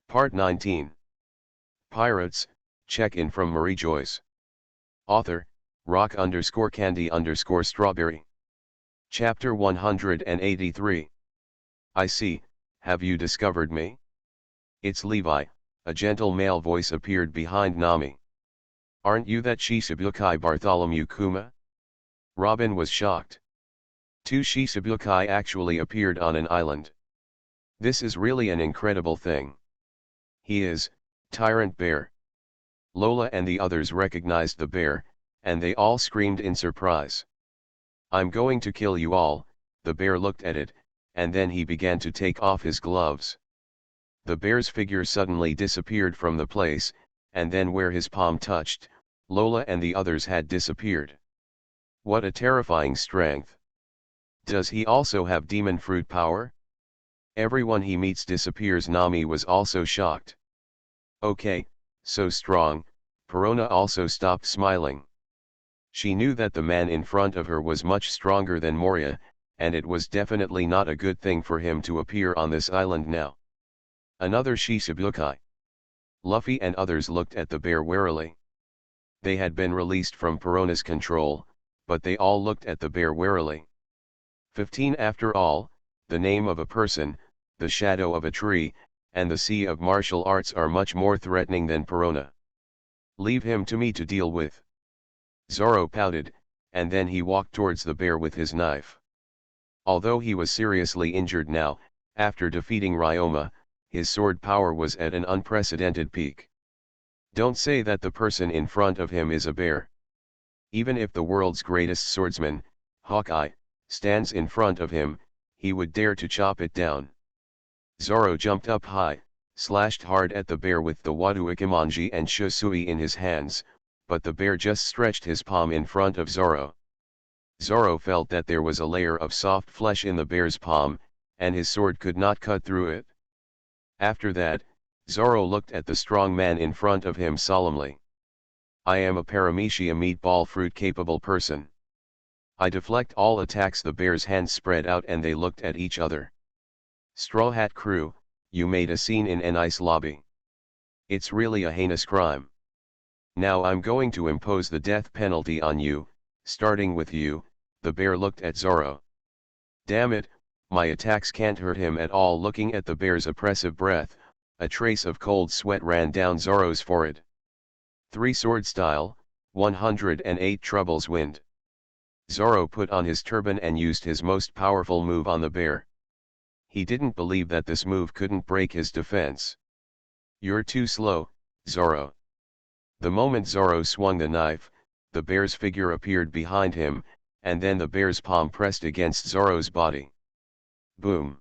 Part 19. Pirates, check-in from Mariejois. Author, rock_candy_strawberry. Chapter 183. I see, have you discovered me? It's Levi, a gentle male voice appeared behind Nami. Aren't you that Shishibukai Bartholomew Kuma? Robin was shocked. Two Shishibukai actually appeared on an island. This is really an incredible thing. He is, Tyrant Bear. Lola and the others recognized the bear, and they all screamed in surprise. I'm going to kill you all, the bear looked at it, and then he began to take off his gloves. The bear's figure suddenly disappeared from the place, and then where his palm touched, Lola and the others had disappeared. What a terrifying strength. Does he also have demon fruit power? Everyone he meets disappears. Nami was also shocked. Okay, so strong, Perona also stopped smiling. She knew that the man in front of her was much stronger than Moria, and it was definitely not a good thing for him to appear on this island now. Another Shishibukai. Luffy and others looked at the bear warily. They had been released from Perona's control, but they all looked at the bear warily. 15 After all, the name of a person, the shadow of a tree, and the sea of martial arts are much more threatening than Perona. Leave him to me to deal with. Zoro pouted, and then he walked towards the bear with his knife. Although he was seriously injured now, after defeating Ryoma, his sword power was at an unprecedented peak. Don't say that the person in front of him is a bear. Even if the world's greatest swordsman, Hawkeye, stands in front of him, he would dare to chop it down. Zoro jumped up high, slashed hard at the bear with the Wado Ikimonji and Shusui in his hands, but the bear just stretched his palm in front of Zoro. Zoro felt that there was a layer of soft flesh in the bear's palm, and his sword could not cut through it. After that, Zoro looked at the strong man in front of him solemnly. I am a Paramecia meatball fruit capable person. I deflect all attacks. The bear's hands spread out and they looked at each other. Straw Hat Crew, you made a scene in an ice lobby. It's really a heinous crime. Now I'm going to impose the death penalty on you, starting with you. The bear looked at Zoro. Damn it, my attacks can't hurt him at all. Looking at the bear's oppressive breath, a trace of cold sweat ran down Zoro's forehead. 3 Sword Style, 108 Troubles Wind. Zoro put on his turban and used his most powerful move on the bear. He didn't believe that this move couldn't break his defense. You're too slow, Zoro. The moment Zoro swung the knife, the bear's figure appeared behind him, and then the bear's palm pressed against Zoro's body. Boom!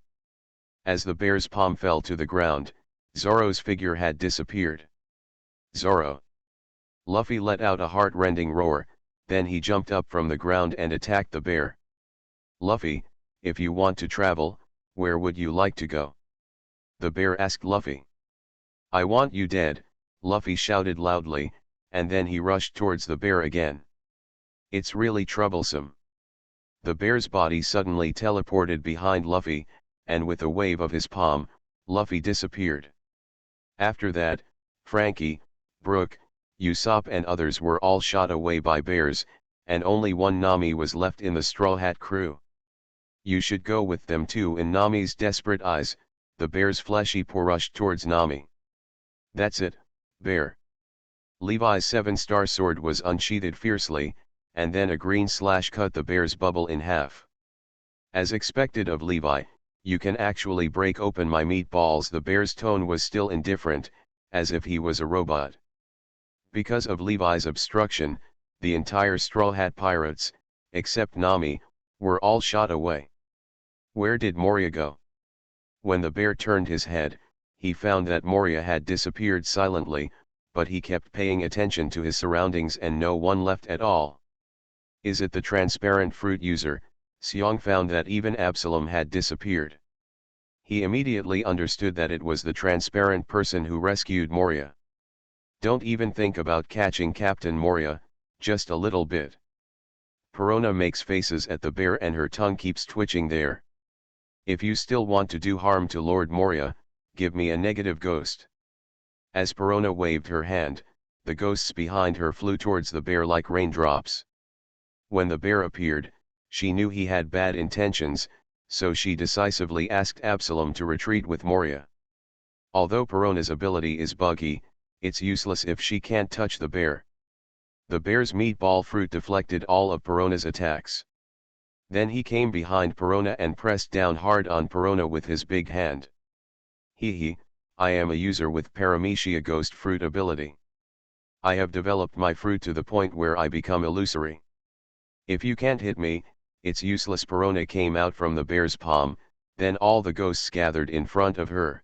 As the bear's palm fell to the ground, Zoro's figure had disappeared. Zoro! Luffy let out a heart-rending roar, then he jumped up from the ground and attacked the bear. Luffy, if you want to travel, where would you like to go? The bear asked Luffy. I want you dead, Luffy shouted loudly, and then he rushed towards the bear again. It's really troublesome. The bear's body suddenly teleported behind Luffy, and with a wave of his palm, Luffy disappeared. After that, Frankie, Brook, Usopp and others were all shot away by bears, and only one Nami was left in the Straw Hat Crew. You should go with them too. In Nami's desperate eyes, the bear's fleshy paw rushed towards Nami. That's it, bear. Levi's 7-star sword was unsheathed fiercely, and then a green slash cut the bear's bubble in half. As expected of Levi, you can actually break open my meatballs. The bear's tone was still indifferent, as if he was a robot. Because of Levi's obstruction, the entire Straw Hat Pirates, except Nami, were all shot away. Where did Moria go? When the bear turned his head, he found that Moria had disappeared silently, but he kept paying attention to his surroundings and no one left at all. Is it the transparent fruit user? Seong found that even Absalom had disappeared. He immediately understood that it was the transparent person who rescued Moria. Don't even think about catching Captain Moria, just a little bit. Perona makes faces at the bear and her tongue keeps twitching there. If you still want to do harm to Lord Moria, give me a negative ghost. As Perona waved her hand, the ghosts behind her flew towards the bear like raindrops. When the bear appeared, she knew he had bad intentions, so she decisively asked Absalom to retreat with Moria. Although Perona's ability is buggy, it's useless if she can't touch the bear. The bear's meatball fruit deflected all of Perona's attacks. Then he came behind Perona and pressed down hard on Perona with his big hand. Hee, I am a user with Paramecia ghost fruit ability. I have developed my fruit to the point where I become illusory. If you can't hit me, it's useless. Perona came out from the bear's palm, then all the ghosts gathered in front of her.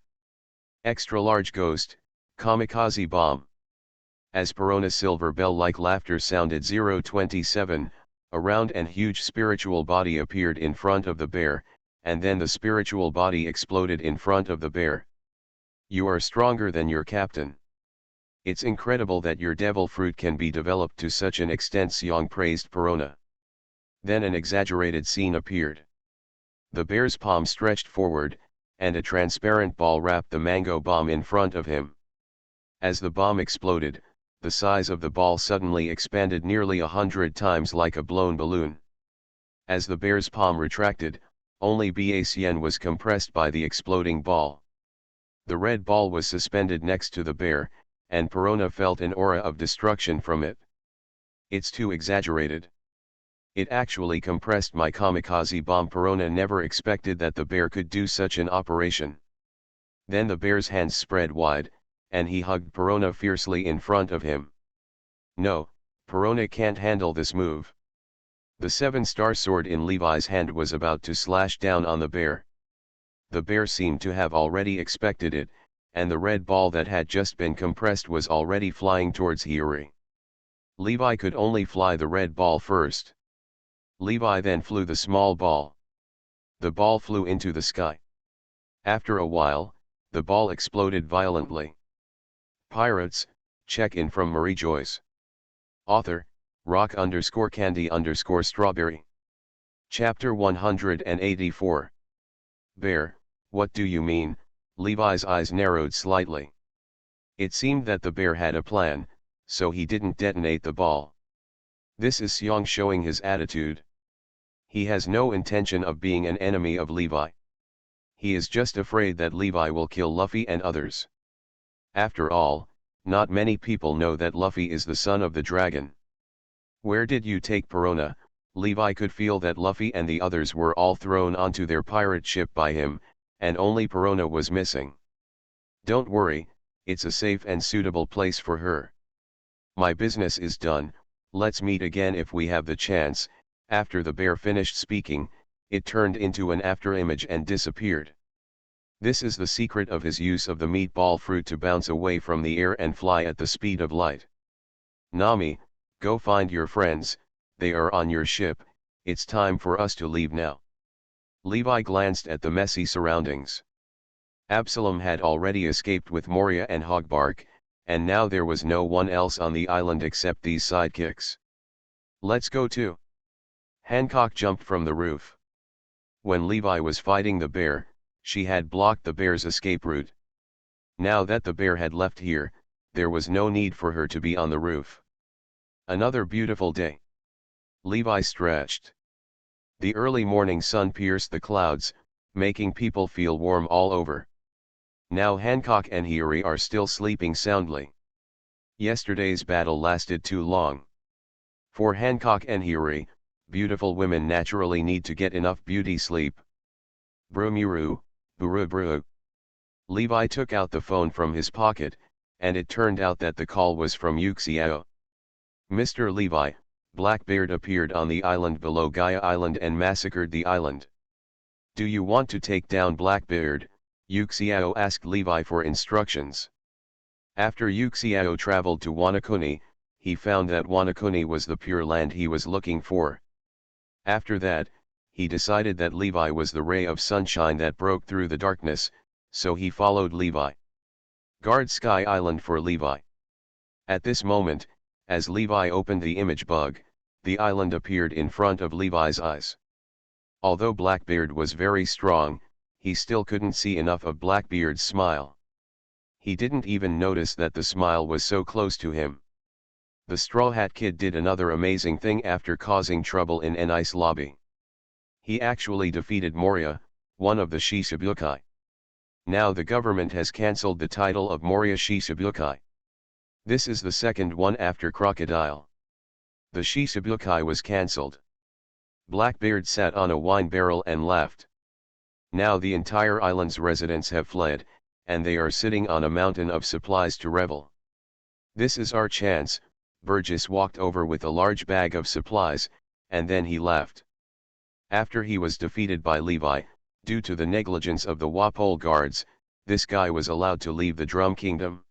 Extra large ghost, kamikaze bomb. As Perona's silver bell-like laughter sounded 027, a round and huge spiritual body appeared in front of the bear, and then the spiritual body exploded in front of the bear. You are stronger than your captain. It's incredible that your devil fruit can be developed to such an extent, Xiong praised Perona. Then an exaggerated scene appeared. The bear's palm stretched forward, and a transparent ball wrapped the mango bomb in front of him. As the bomb exploded, the size of the ball suddenly expanded nearly 100 times like a blown balloon. As the bear's palm retracted, only Bacien was compressed by the exploding ball. The red ball was suspended next to the bear, and Perona felt an aura of destruction from it. It's too exaggerated. It actually compressed my kamikaze bomb. Perona never expected that the bear could do such an operation. Then the bear's hands spread wide, and he hugged Perona fiercely in front of him. No, Perona can't handle this move. The 7-star sword in Levi's hand was about to slash down on the bear. The bear seemed to have already expected it, and the red ball that had just been compressed was already flying towards Hiyori. Levi could only fly the red ball first. Levi then flew the small ball. The ball flew into the sky. After a while, the ball exploded violently. Pirates, check-in from Mariejois. Author, rock_candy_strawberry. Chapter 184. Bear, what do you mean? Levi's eyes narrowed slightly. It seemed that the bear had a plan, so he didn't detonate the ball. This is Xiong showing his attitude. He has no intention of being an enemy of Levi. He is just afraid that Levi will kill Luffy and others. After all, not many people know that Luffy is the son of the dragon. Where did you take Perona? Levi could feel that Luffy and the others were all thrown onto their pirate ship by him, and only Perona was missing. Don't worry, it's a safe and suitable place for her. My business is done, let's meet again if we have the chance. After the bear finished speaking, it turned into an afterimage and disappeared. This is the secret of his use of the meatball fruit to bounce away from the air and fly at the speed of light. Nami, go find your friends, they are on your ship, it's time for us to leave now. Levi glanced at the messy surroundings. Absalom had already escaped with Moria and Hogbark, and now there was no one else on the island except these sidekicks. Let's go too. Hancock jumped from the roof. When Levi was fighting the bear, she had blocked the bear's escape route. Now that the bear had left here, there was no need for her to be on the roof. Another beautiful day. Levi stretched. The early morning sun pierced the clouds, making people feel warm all over. Now Hancock and Hiyori are still sleeping soundly. Yesterday's battle lasted too long. For Hancock and Hiyori, beautiful women naturally need to get enough beauty sleep. Brumuru, buru buru. Levi took out the phone from his pocket, and it turned out that the call was from Yuxiao. Mr. Levi, Blackbeard appeared on the island below Gaia Island and massacred the island. Do you want to take down Blackbeard? Yuxiao asked Levi for instructions. After Yuxiao traveled to Wanakuni, he found that Wanakuni was the pure land he was looking for. After that, he decided that Levi was the ray of sunshine that broke through the darkness, so he followed Levi. Guard Sky Island for Levi. At this moment, as Levi opened the image bug, the island appeared in front of Levi's eyes. Although Blackbeard was very strong, he still couldn't see enough of Blackbeard's smile. He didn't even notice that the smile was so close to him. The Straw Hat Kid did another amazing thing after causing trouble in an ice lobby. He actually defeated Moria, one of the Shichibukai. Now the government has cancelled the title of Moria Shichibukai. This is the second one after Crocodile. The Shichibukai was cancelled. Blackbeard sat on a wine barrel and left. Now the entire island's residents have fled, and they are sitting on a mountain of supplies to revel. This is our chance. Burgess walked over with a large bag of supplies, and then he left. After he was defeated by Levi, due to the negligence of the Wapole guards, this guy was allowed to leave the Drum Kingdom.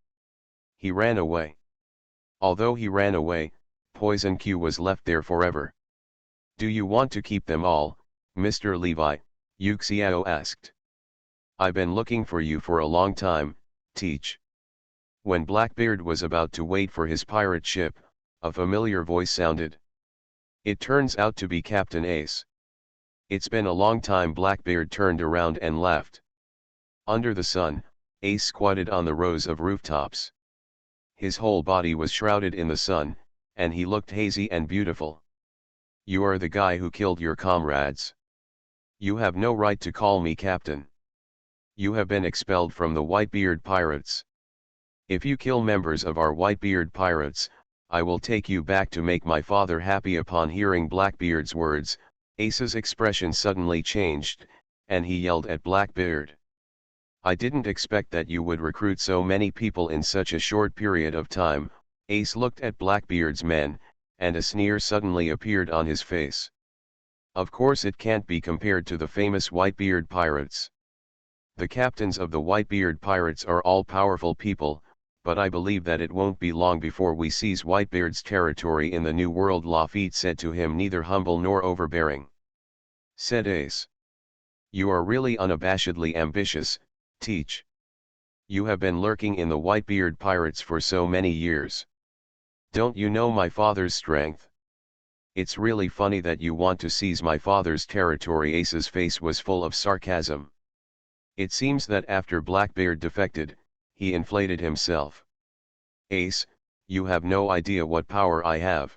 He ran away. Although he ran away, Poison Q was left there forever. Do you want to keep them all, Mr. Levi? Yuxiao asked. I've been looking for you for a long time, Teach. When Blackbeard was about to wait for his pirate ship, a familiar voice sounded. It turns out to be Captain Ace. It's been a long time. Blackbeard turned around and left. Under the sun, Ace squatted on the rows of rooftops. His whole body was shrouded in the sun, and he looked hazy and beautiful. You are the guy who killed your comrades. You have no right to call me captain. You have been expelled from the Whitebeard Pirates. If you kill members of our Whitebeard Pirates, I will take you back to make my father happy. Upon hearing Blackbeard's words, Ace's expression suddenly changed, and he yelled at Blackbeard. I didn't expect that you would recruit so many people in such a short period of time. Ace looked at Blackbeard's men, and a sneer suddenly appeared on his face. Of course it can't be compared to the famous Whitebeard Pirates. The captains of the Whitebeard Pirates are all powerful people, but I believe that it won't be long before we seize Whitebeard's territory in the New World. Lafitte said to him, neither humble nor overbearing. Said Ace. You are really unabashedly ambitious, Teach. You have been lurking in the Whitebeard Pirates for so many years. Don't you know my father's strength? It's really funny that you want to seize my father's territory. Ace's face was full of sarcasm. It seems that after Blackbeard defected, he inflated himself. Ace, you have no idea what power I have.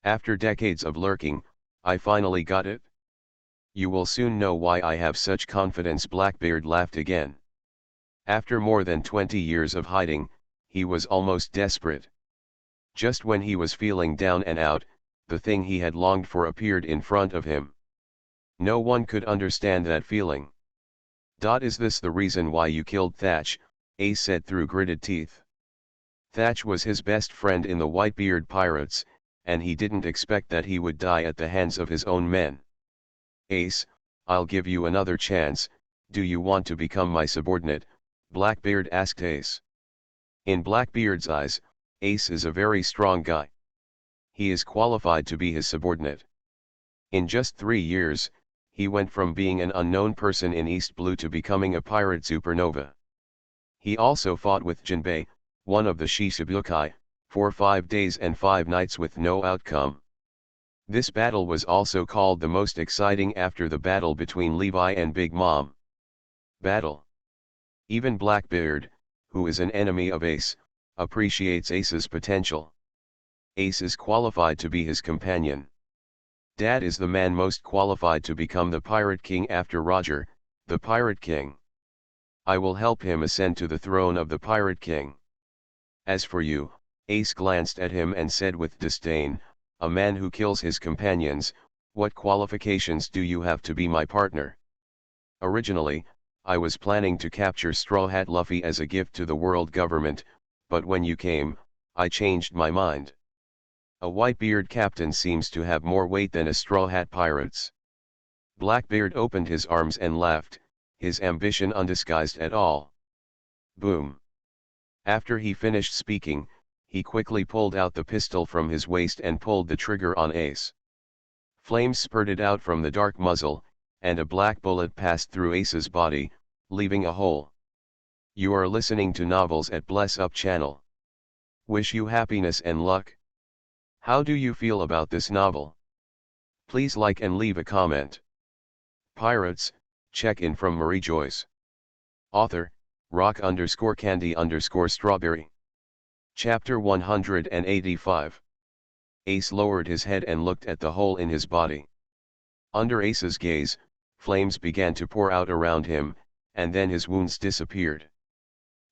After decades of lurking, I finally got it. You will soon know why I have such confidence. Blackbeard laughed again. After more than 20 years of hiding, he was almost desperate. Just when he was feeling down and out, the thing he had longed for appeared in front of him. No one could understand that feeling. Is this the reason why you killed Thatch? Ace said through gritted teeth. Thatch was his best friend in the Whitebeard Pirates, and he didn't expect that he would die at the hands of his own men. Ace, I'll give you another chance. Do you want to become my subordinate? Blackbeard asked Ace. In Blackbeard's eyes, Ace is a very strong guy. He is qualified to be his subordinate. In just 3 years, he went from being an unknown person in East Blue to becoming a pirate supernova. He also fought with Jinbei, one of the Shichibukai, for 5 days and 5 nights with no outcome. This battle was also called the most exciting after the battle between Levi and Big Mom. Battle. Even Blackbeard, who is an enemy of Ace, appreciates Ace's potential. Ace is qualified to be his companion. Dad is the man most qualified to become the Pirate King after Roger, the Pirate King. I will help him ascend to the throne of the Pirate King. As for you, Ace glanced at him and said with disdain, a man who kills his companions, what qualifications do you have to be my partner? Originally, I was planning to capture Straw Hat Luffy as a gift to the world government, but when you came, I changed my mind. A Whitebeard captain seems to have more weight than a Straw Hat pirates. Blackbeard opened his arms and laughed, his ambition undisguised at all. Boom. After he finished speaking, he quickly pulled out the pistol from his waist and pulled the trigger on Ace. Flames spurted out from the dark muzzle, and a black bullet passed through Ace's body, leaving a hole. You are listening to Novels at Bless Up channel. Wish you happiness and luck. How do you feel about this novel? Please like and leave a comment. Pirates, check-in from Mariejois. Author, rock_candy_strawberry. Chapter 185. Ace lowered his head and looked at the hole in his body. Under Ace's gaze, flames began to pour out around him, and then his wounds disappeared.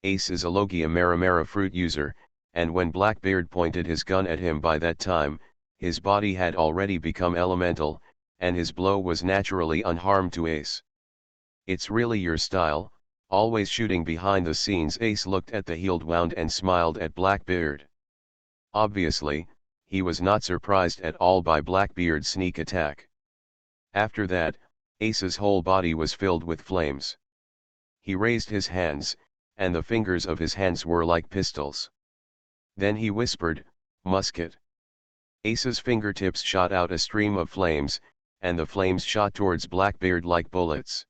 Ace is a Logia Maramara fruit user, and when Blackbeard pointed his gun at him by that time, his body had already become elemental, and his blow was naturally unharmed to Ace. "It's really your style, always shooting behind the scenes." Ace looked at the healed wound and smiled at Blackbeard. Obviously, he was not surprised at all by Blackbeard's sneak attack. After that, Ace's whole body was filled with flames. He raised his hands, and the fingers of his hands were like pistols. Then he whispered, "Musket." Ace's fingertips shot out a stream of flames, and the flames shot towards Blackbeard like bullets.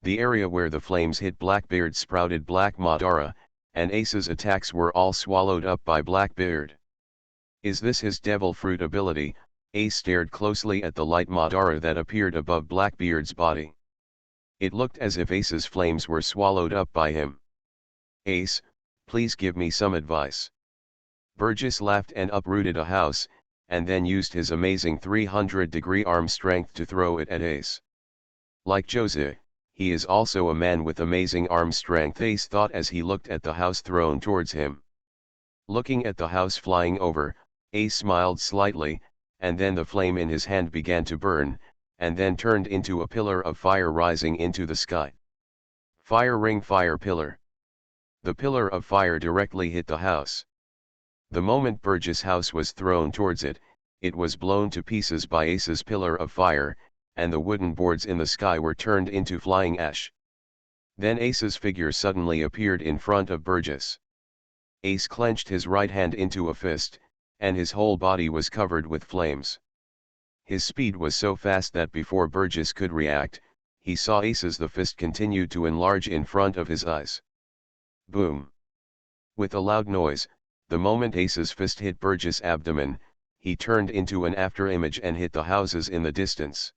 The area where the flames hit Blackbeard sprouted black Madara, and Ace's attacks were all swallowed up by Blackbeard. Is this his devil fruit ability? Ace stared closely at the light Madara that appeared above Blackbeard's body. It looked as if Ace's flames were swallowed up by him. "Ace, please give me some advice." Burgess laughed and uprooted a house, and then used his amazing 300-degree arm strength to throw it at Ace. Like Jose, he is also a man with amazing arm strength, Ace thought as he looked at the house thrown towards him. Looking at the house flying over, Ace smiled slightly, and then the flame in his hand began to burn, and then turned into a pillar of fire rising into the sky. Fire ring, fire pillar. The pillar of fire directly hit the house. The moment Burgess' house was thrown towards it, it was blown to pieces by Ace's pillar of fire, and the wooden boards in the sky were turned into flying ash. Then Ace's figure suddenly appeared in front of Burgess. Ace clenched his right hand into a fist, and his whole body was covered with flames. His speed was so fast that before Burgess could react, he saw Ace's the fist continued to enlarge in front of his eyes. Boom! With a loud noise, the moment Ace's fist hit Burgess' abdomen, he turned into an afterimage and hit the houses in the distance.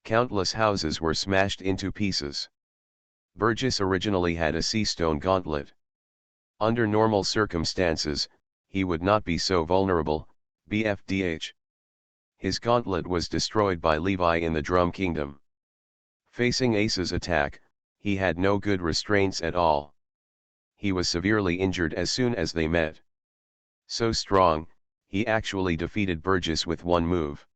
Countless houses were smashed into pieces. Burgess originally had a sea stone gauntlet. Under normal circumstances, he would not be so vulnerable, BFDH. His gauntlet was destroyed by Levi in the Drum Kingdom. Facing Ace's attack, he had no good restraints at all. He was severely injured as soon as they met. So strong, he actually defeated Burgess with one move.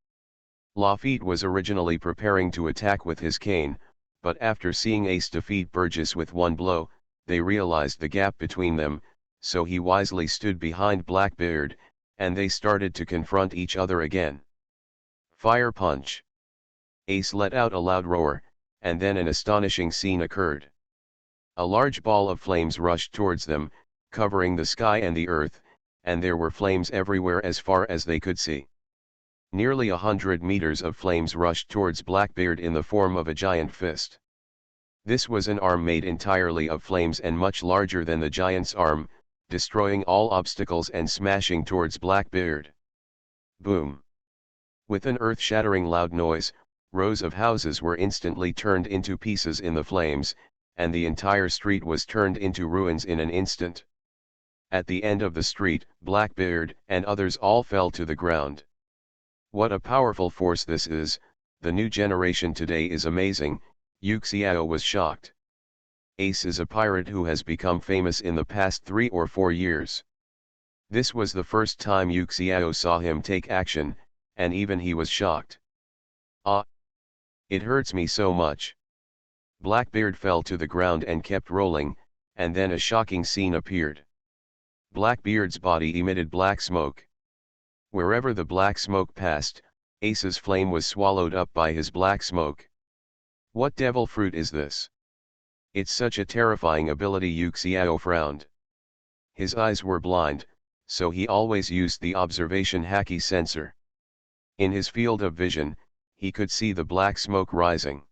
Lafitte was originally preparing to attack with his cane, but after seeing Ace defeat Burgess with one blow, they realized the gap between them, so he wisely stood behind Blackbeard, and they started to confront each other again. Fire punch! Ace let out a loud roar, and then an astonishing scene occurred. A large ball of flames rushed towards them, covering the sky and the earth, and there were flames everywhere as far as they could see. Nearly 100 meters of flames rushed towards Blackbeard in the form of a giant fist. This was an arm made entirely of flames and much larger than the giant's arm, destroying all obstacles and smashing towards Blackbeard. Boom! With an earth-shattering loud noise, rows of houses were instantly turned into pieces in the flames, and the entire street was turned into ruins in an instant. At the end of the street, Blackbeard and others all fell to the ground. What a powerful force this is, the new generation today is amazing, Yuxiao was shocked. Ace is a pirate who has become famous in the past 3 or 4 years. This was the first time Yuxiao saw him take action, and even he was shocked. Ah! It hurts me so much. Blackbeard fell to the ground and kept rolling, and then a shocking scene appeared. Blackbeard's body emitted black smoke. Wherever the black smoke passed, Ace's flame was swallowed up by his black smoke. What devil fruit is this? It's such a terrifying ability, Yuxiao frowned. His eyes were blind, so he always used the observation haki sensor. In his field of vision, he could see the black smoke rising.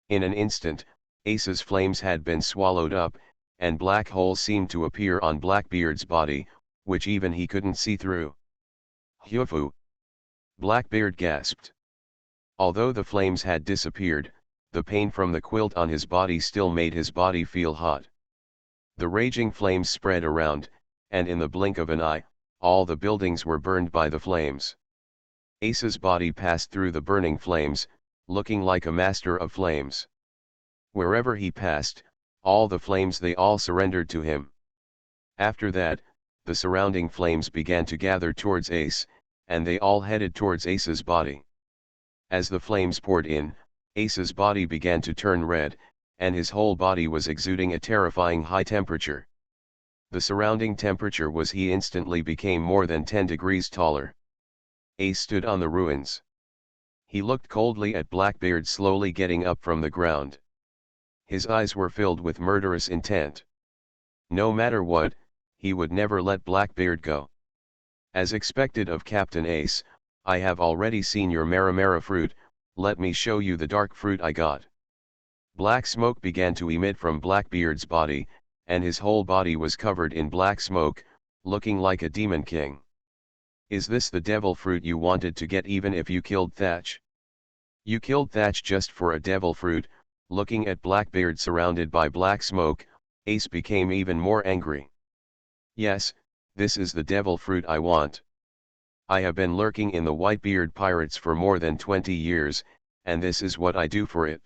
In an instant, Ace's flames had been swallowed up, and black holes seemed to appear on Blackbeard's body, which even he couldn't see through. Hyufu! Blackbeard gasped. Although the flames had disappeared, the pain from the quilt on his body still made his body feel hot. The raging flames spread around, and in the blink of an eye, all the buildings were burned by the flames. Ace's body passed through the burning flames, looking like a master of flames. Wherever he passed, all the flames they all surrendered to him. After that, the surrounding flames began to gather towards Ace, and they all headed towards Ace's body. As the flames poured in, Ace's body began to turn red, and his whole body was exuding a terrifying high temperature. The surrounding temperature was he instantly became more than 10 degrees taller. Ace stood on the ruins. He looked coldly at Blackbeard slowly getting up from the ground. His eyes were filled with murderous intent. No matter what, he would never let Blackbeard go. As expected of Captain Ace, I have already seen your Marimara fruit, let me show you the dark fruit I got. Black smoke began to emit from Blackbeard's body, and his whole body was covered in black smoke, looking like a demon king. Is this the devil fruit you wanted to get even if you killed Thatch? You killed Thatch just for a devil fruit. Looking at Blackbeard surrounded by black smoke, Ace became even more angry. Yes, this is the devil fruit I want. I have been lurking in the Whitebeard pirates for more than 20 years, and this is what I do for it.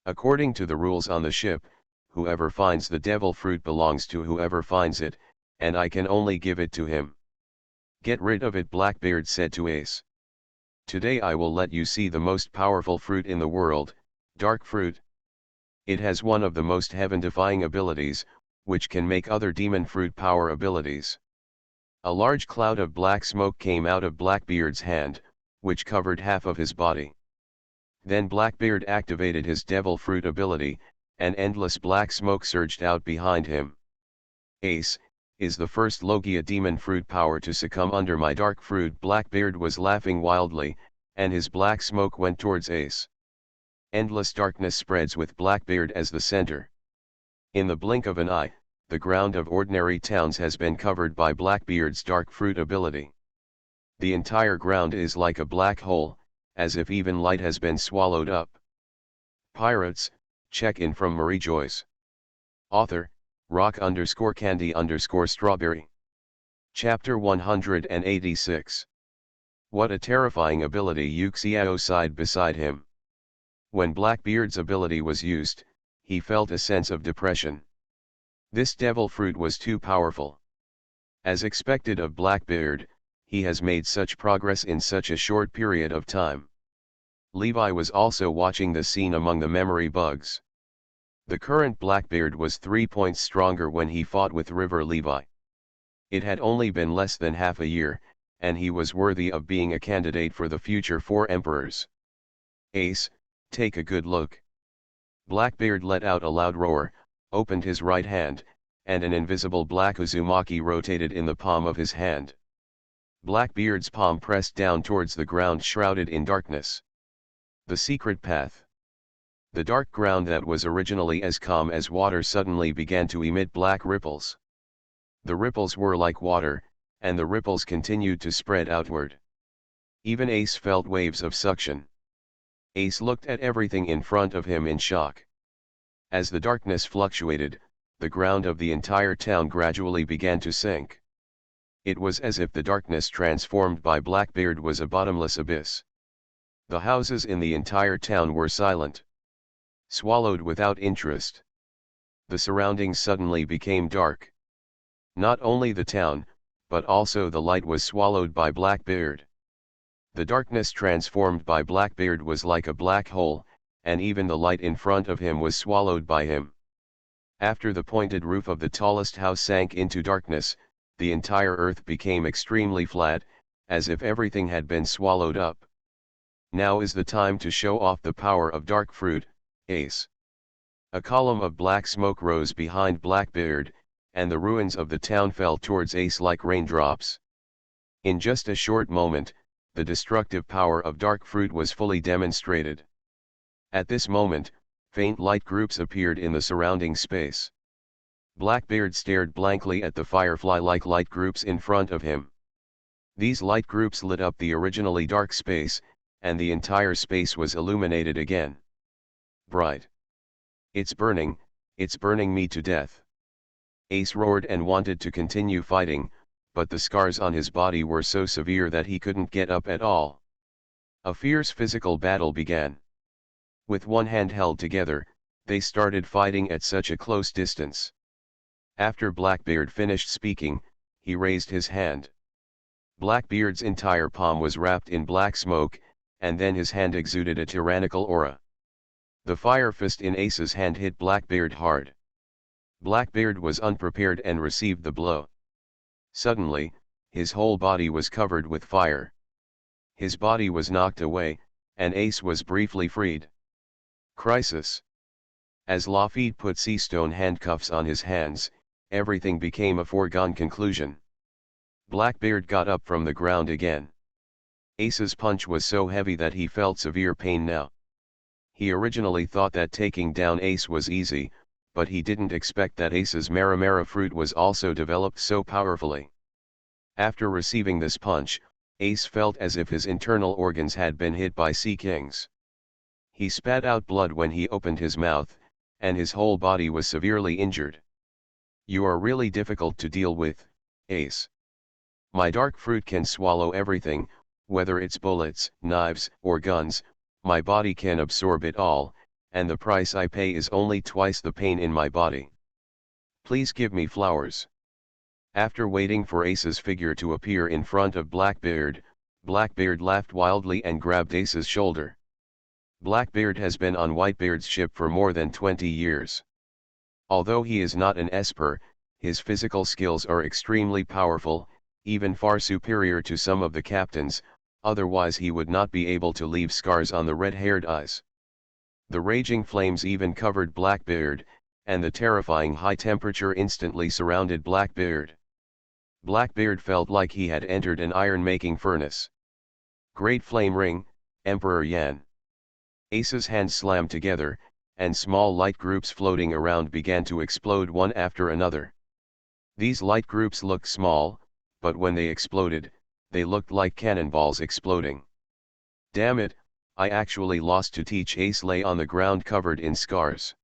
According to the rules on the ship, whoever finds the devil fruit belongs to whoever finds it, and I can only give it to him. Get rid of it, Blackbeard said to Ace. Today I will let you see the most powerful fruit in the world, dark fruit. It has one of the most heaven-defying abilities, which can make other demon fruit power abilities. A large cloud of black smoke came out of Blackbeard's hand, which covered half of his body. Then Blackbeard activated his devil fruit ability, and endless black smoke surged out behind him. Ace, is the first Logia demon fruit power to succumb under my dark fruit. Blackbeard was laughing wildly, and his black smoke went towards Ace. Endless darkness spreads with Blackbeard as the center. In the blink of an eye, the ground of ordinary towns has been covered by Blackbeard's dark fruit ability. The entire ground is like a black hole, as if even light has been swallowed up. Pirates, check in from Mariejois. Author, rock_candy_strawberry. Chapter 186. What a terrifying ability! Yuxiao sighed beside him. When Blackbeard's ability was used, he felt a sense of depression. This devil fruit was too powerful. As expected of Blackbeard, he has made such progress in such a short period of time. Levi was also watching the scene among the memory bugs. The current Blackbeard was 3 points stronger when he fought with River Levi. It had only been less than half a year, and he was worthy of being a candidate for the future 4 emperors. Ace, take a good look. Blackbeard let out a loud roar, opened his right hand, and an invisible black uzumaki rotated in the palm of his hand. Blackbeard's palm pressed down towards the ground shrouded in darkness. The secret path. The dark ground that was originally as calm as water suddenly began to emit black ripples. The ripples were like water, and the ripples continued to spread outward. Even Ace felt waves of suction. Ace looked at everything in front of him in shock. As the darkness fluctuated, the ground of the entire town gradually began to sink. It was as if the darkness transformed by Blackbeard was a bottomless abyss. The houses in the entire town were silent. Swallowed without interest. The surroundings suddenly became dark. Not only the town, but also the light was swallowed by Blackbeard. The darkness transformed by Blackbeard was like a black hole, and even the light in front of him was swallowed by him. After the pointed roof of the tallest house sank into darkness, the entire earth became extremely flat, as if everything had been swallowed up. Now is the time to show off the power of dark fruit, Ace. A column of black smoke rose behind Blackbeard, and the ruins of the town fell towards Ace like raindrops. In just a short moment, the destructive power of dark fruit was fully demonstrated. At this moment, faint light groups appeared in the surrounding space. Blackbeard stared blankly at the firefly-like light groups in front of him. These light groups lit up the originally dark space, and the entire space was illuminated again. Bright. It's burning me to death. Ace roared and wanted to continue fighting, but the scars on his body were so severe that he couldn't get up at all. A fierce physical battle began. With one hand held together, they started fighting at such a close distance. After Blackbeard finished speaking, he raised his hand. Blackbeard's entire palm was wrapped in black smoke, and then his hand exuded a tyrannical aura. The fire fist in Ace's hand hit Blackbeard hard. Blackbeard was unprepared and received the blow. Suddenly, his whole body was covered with fire. His body was knocked away, and Ace was briefly freed. Crisis. As Lafitte put sea-stone handcuffs on his hands, everything became a foregone conclusion. Blackbeard got up from the ground again. Ace's punch was so heavy that he felt severe pain now. He originally thought that taking down Ace was easy, but he didn't expect that Ace's Marimara fruit was also developed so powerfully. After receiving this punch, Ace felt as if his internal organs had been hit by sea kings. He spat out blood when he opened his mouth, and his whole body was severely injured. You are really difficult to deal with, Ace. My dark fruit can swallow everything, whether it's bullets, knives, or guns, my body can absorb it all, and the price I pay is only twice the pain in my body. Please give me flowers. After waiting for Ace's figure to appear in front of Blackbeard, Blackbeard laughed wildly and grabbed Ace's shoulder. Blackbeard has been on Whitebeard's ship for more than 20 years. Although he is not an esper, his physical skills are extremely powerful, even far superior to some of the captains, otherwise he would not be able to leave scars on the red-haired eyes. The raging flames even covered Blackbeard, and the terrifying high temperature instantly surrounded Blackbeard. Blackbeard felt like he had entered an iron-making furnace. Great Flame Ring, Emperor Yan. Ace's hands slammed together, and small light groups floating around began to explode one after another. These light groups looked small, but when they exploded, they looked like cannonballs exploding. Damn it, I actually lost to teach. Ace lay on the ground covered in scars.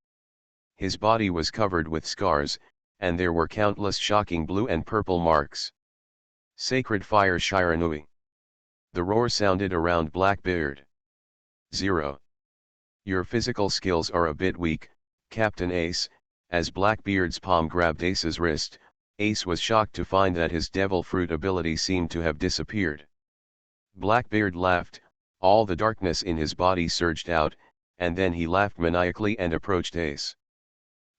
His body was covered with scars, and there were countless shocking blue and purple marks. Sacred Fire Shiranui. The roar sounded around Blackbeard. 0. Your physical skills are a bit weak, Captain Ace. As Blackbeard's palm grabbed Ace's wrist, Ace was shocked to find that his devil fruit ability seemed to have disappeared. Blackbeard laughed, all the darkness in his body surged out, and then he laughed maniacally and approached Ace.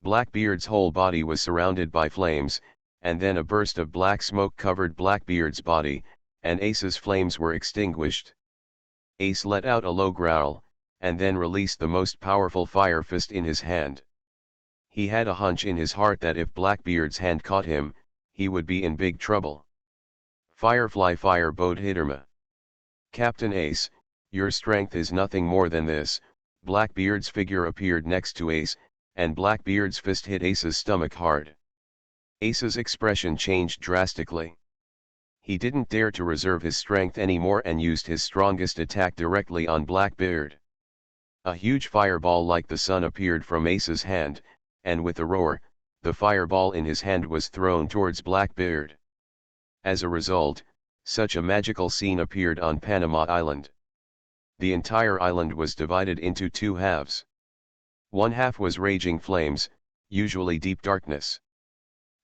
Blackbeard's whole body was surrounded by flames, and then a burst of black smoke covered Blackbeard's body, and Ace's flames were extinguished. Ace let out a low growl, and then released the most powerful fire fist in his hand. He had a hunch in his heart that if Blackbeard's hand caught him, he would be in big trouble. Firefly Fire Bodhidharma. Captain Ace, your strength is nothing more than this. Blackbeard's figure appeared next to Ace, and Blackbeard's fist hit Ace's stomach hard. Ace's expression changed drastically. He didn't dare to reserve his strength anymore and used his strongest attack directly on Blackbeard. A huge fireball like the sun appeared from Ace's hand, and with a roar, the fireball in his hand was thrown towards Blackbeard. As a result, such a magical scene appeared on Panama Island. The entire island was divided into two halves. One half was raging flames, usually deep darkness.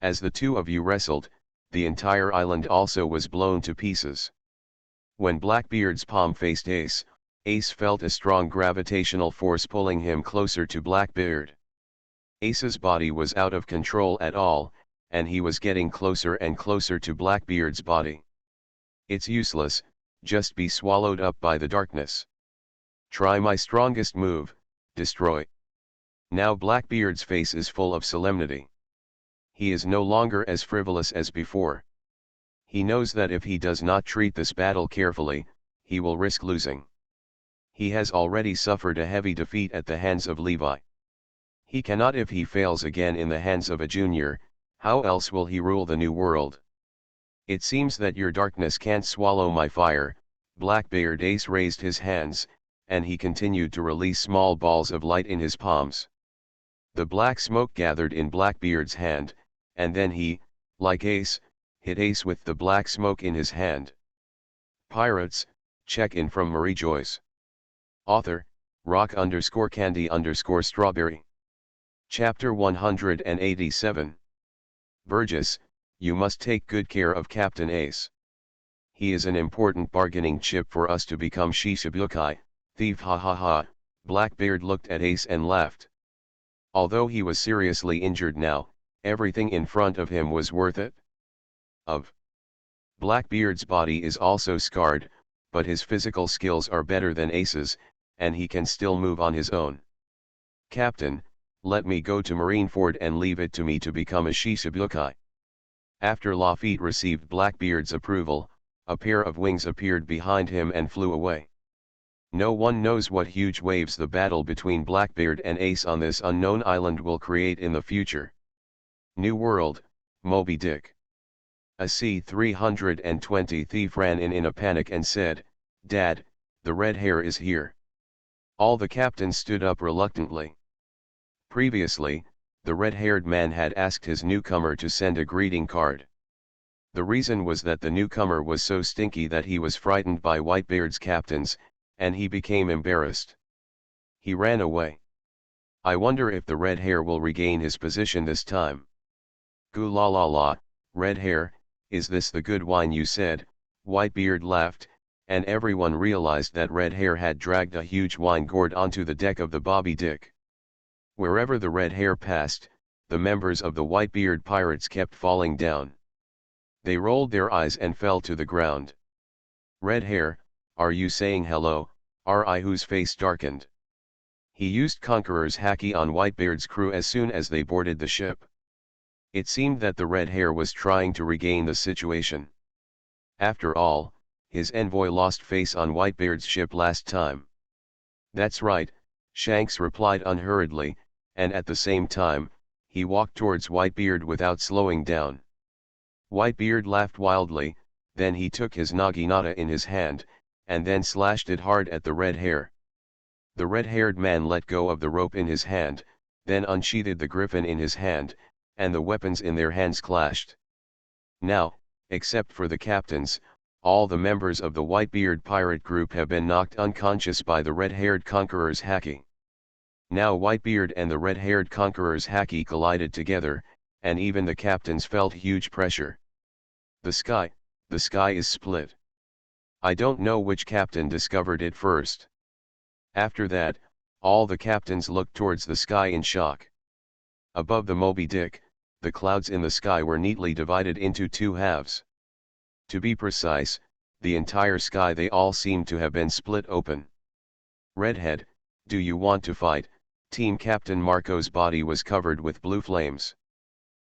As the two of you wrestled, the entire island also was blown to pieces. When Blackbeard's palm faced Ace, Ace felt a strong gravitational force pulling him closer to Blackbeard. Ace's body was out of control at all, and he was getting closer and closer to Blackbeard's body. It's useless, just be swallowed up by the darkness. Try my strongest move, destroy. Now Blackbeard's face is full of solemnity. He is no longer as frivolous as before. He knows that if he does not treat this battle carefully, he will risk losing. He has already suffered a heavy defeat at the hands of Levi. He cannot if he fails again in the hands of a junior. How else will he rule the new world? It seems that your darkness can't swallow my fire. Blackbeard Ace raised his hands, and he continued to release small balls of light in his palms. The black smoke gathered in Blackbeard's hand, and then he, like Ace, hit Ace with the black smoke in his hand. Pirates, check in from Mariejois. Author, rock_candy_strawberry. Chapter 187. Burgess, you must take good care of Captain Ace. He is an important bargaining chip for us to become Shishibukai, thief ha ha ha. Blackbeard looked at Ace and laughed. Although he was seriously injured now, everything in front of him was worth it. Blackbeard's body is also scarred, but his physical skills are better than Ace's, and he can still move on his own. Captain, let me go to Marineford and leave it to me to become a Shishibukai. After Lafitte received Blackbeard's approval, a pair of wings appeared behind him and flew away. No one knows what huge waves the battle between Blackbeard and Ace on this unknown island will create in the future. New World, Moby Dick. A C-320 thief ran in a panic and said, "Dad, the red hair is here." All the captains stood up reluctantly. Previously, the red-haired man had asked his newcomer to send a greeting card. The reason was that the newcomer was so stinky that he was frightened by Whitebeard's captains, and he became embarrassed. He ran away. I wonder if the red hair will regain his position this time. Goo la la la, red hair, is this the good wine you said? Whitebeard laughed, and everyone realized that red hair had dragged a huge wine gourd onto the deck of the Bobby Dick. Wherever the red hair passed, the members of the Whitebeard pirates kept falling down. They rolled their eyes and fell to the ground. Red hair, are you saying hello? R.I. whose face darkened. He used Conqueror's haki on Whitebeard's crew as soon as they boarded the ship. It seemed that the red hair was trying to regain the situation. After all, his envoy lost face on Whitebeard's ship last time. That's right, Shanks replied unhurriedly, and at the same time, he walked towards Whitebeard without slowing down. Whitebeard laughed wildly, then he took his naginata in his hand, and then slashed it hard at the red hair. The red-haired man let go of the rope in his hand, then unsheathed the griffin in his hand, and the weapons in their hands clashed. Now, except for the captains, all the members of the Whitebeard pirate group have been knocked unconscious by the red-haired conqueror's haki. Now Whitebeard and the red-haired conqueror's haki collided together, and even the captains felt huge pressure. The sky is split. I don't know which captain discovered it first. After that, all the captains looked towards the sky in shock. Above the Moby Dick, the clouds in the sky were neatly divided into two halves. To be precise, the entire sky they all seemed to have been split open. Redhead, do you want to fight? Team Captain Marco's body was covered with blue flames.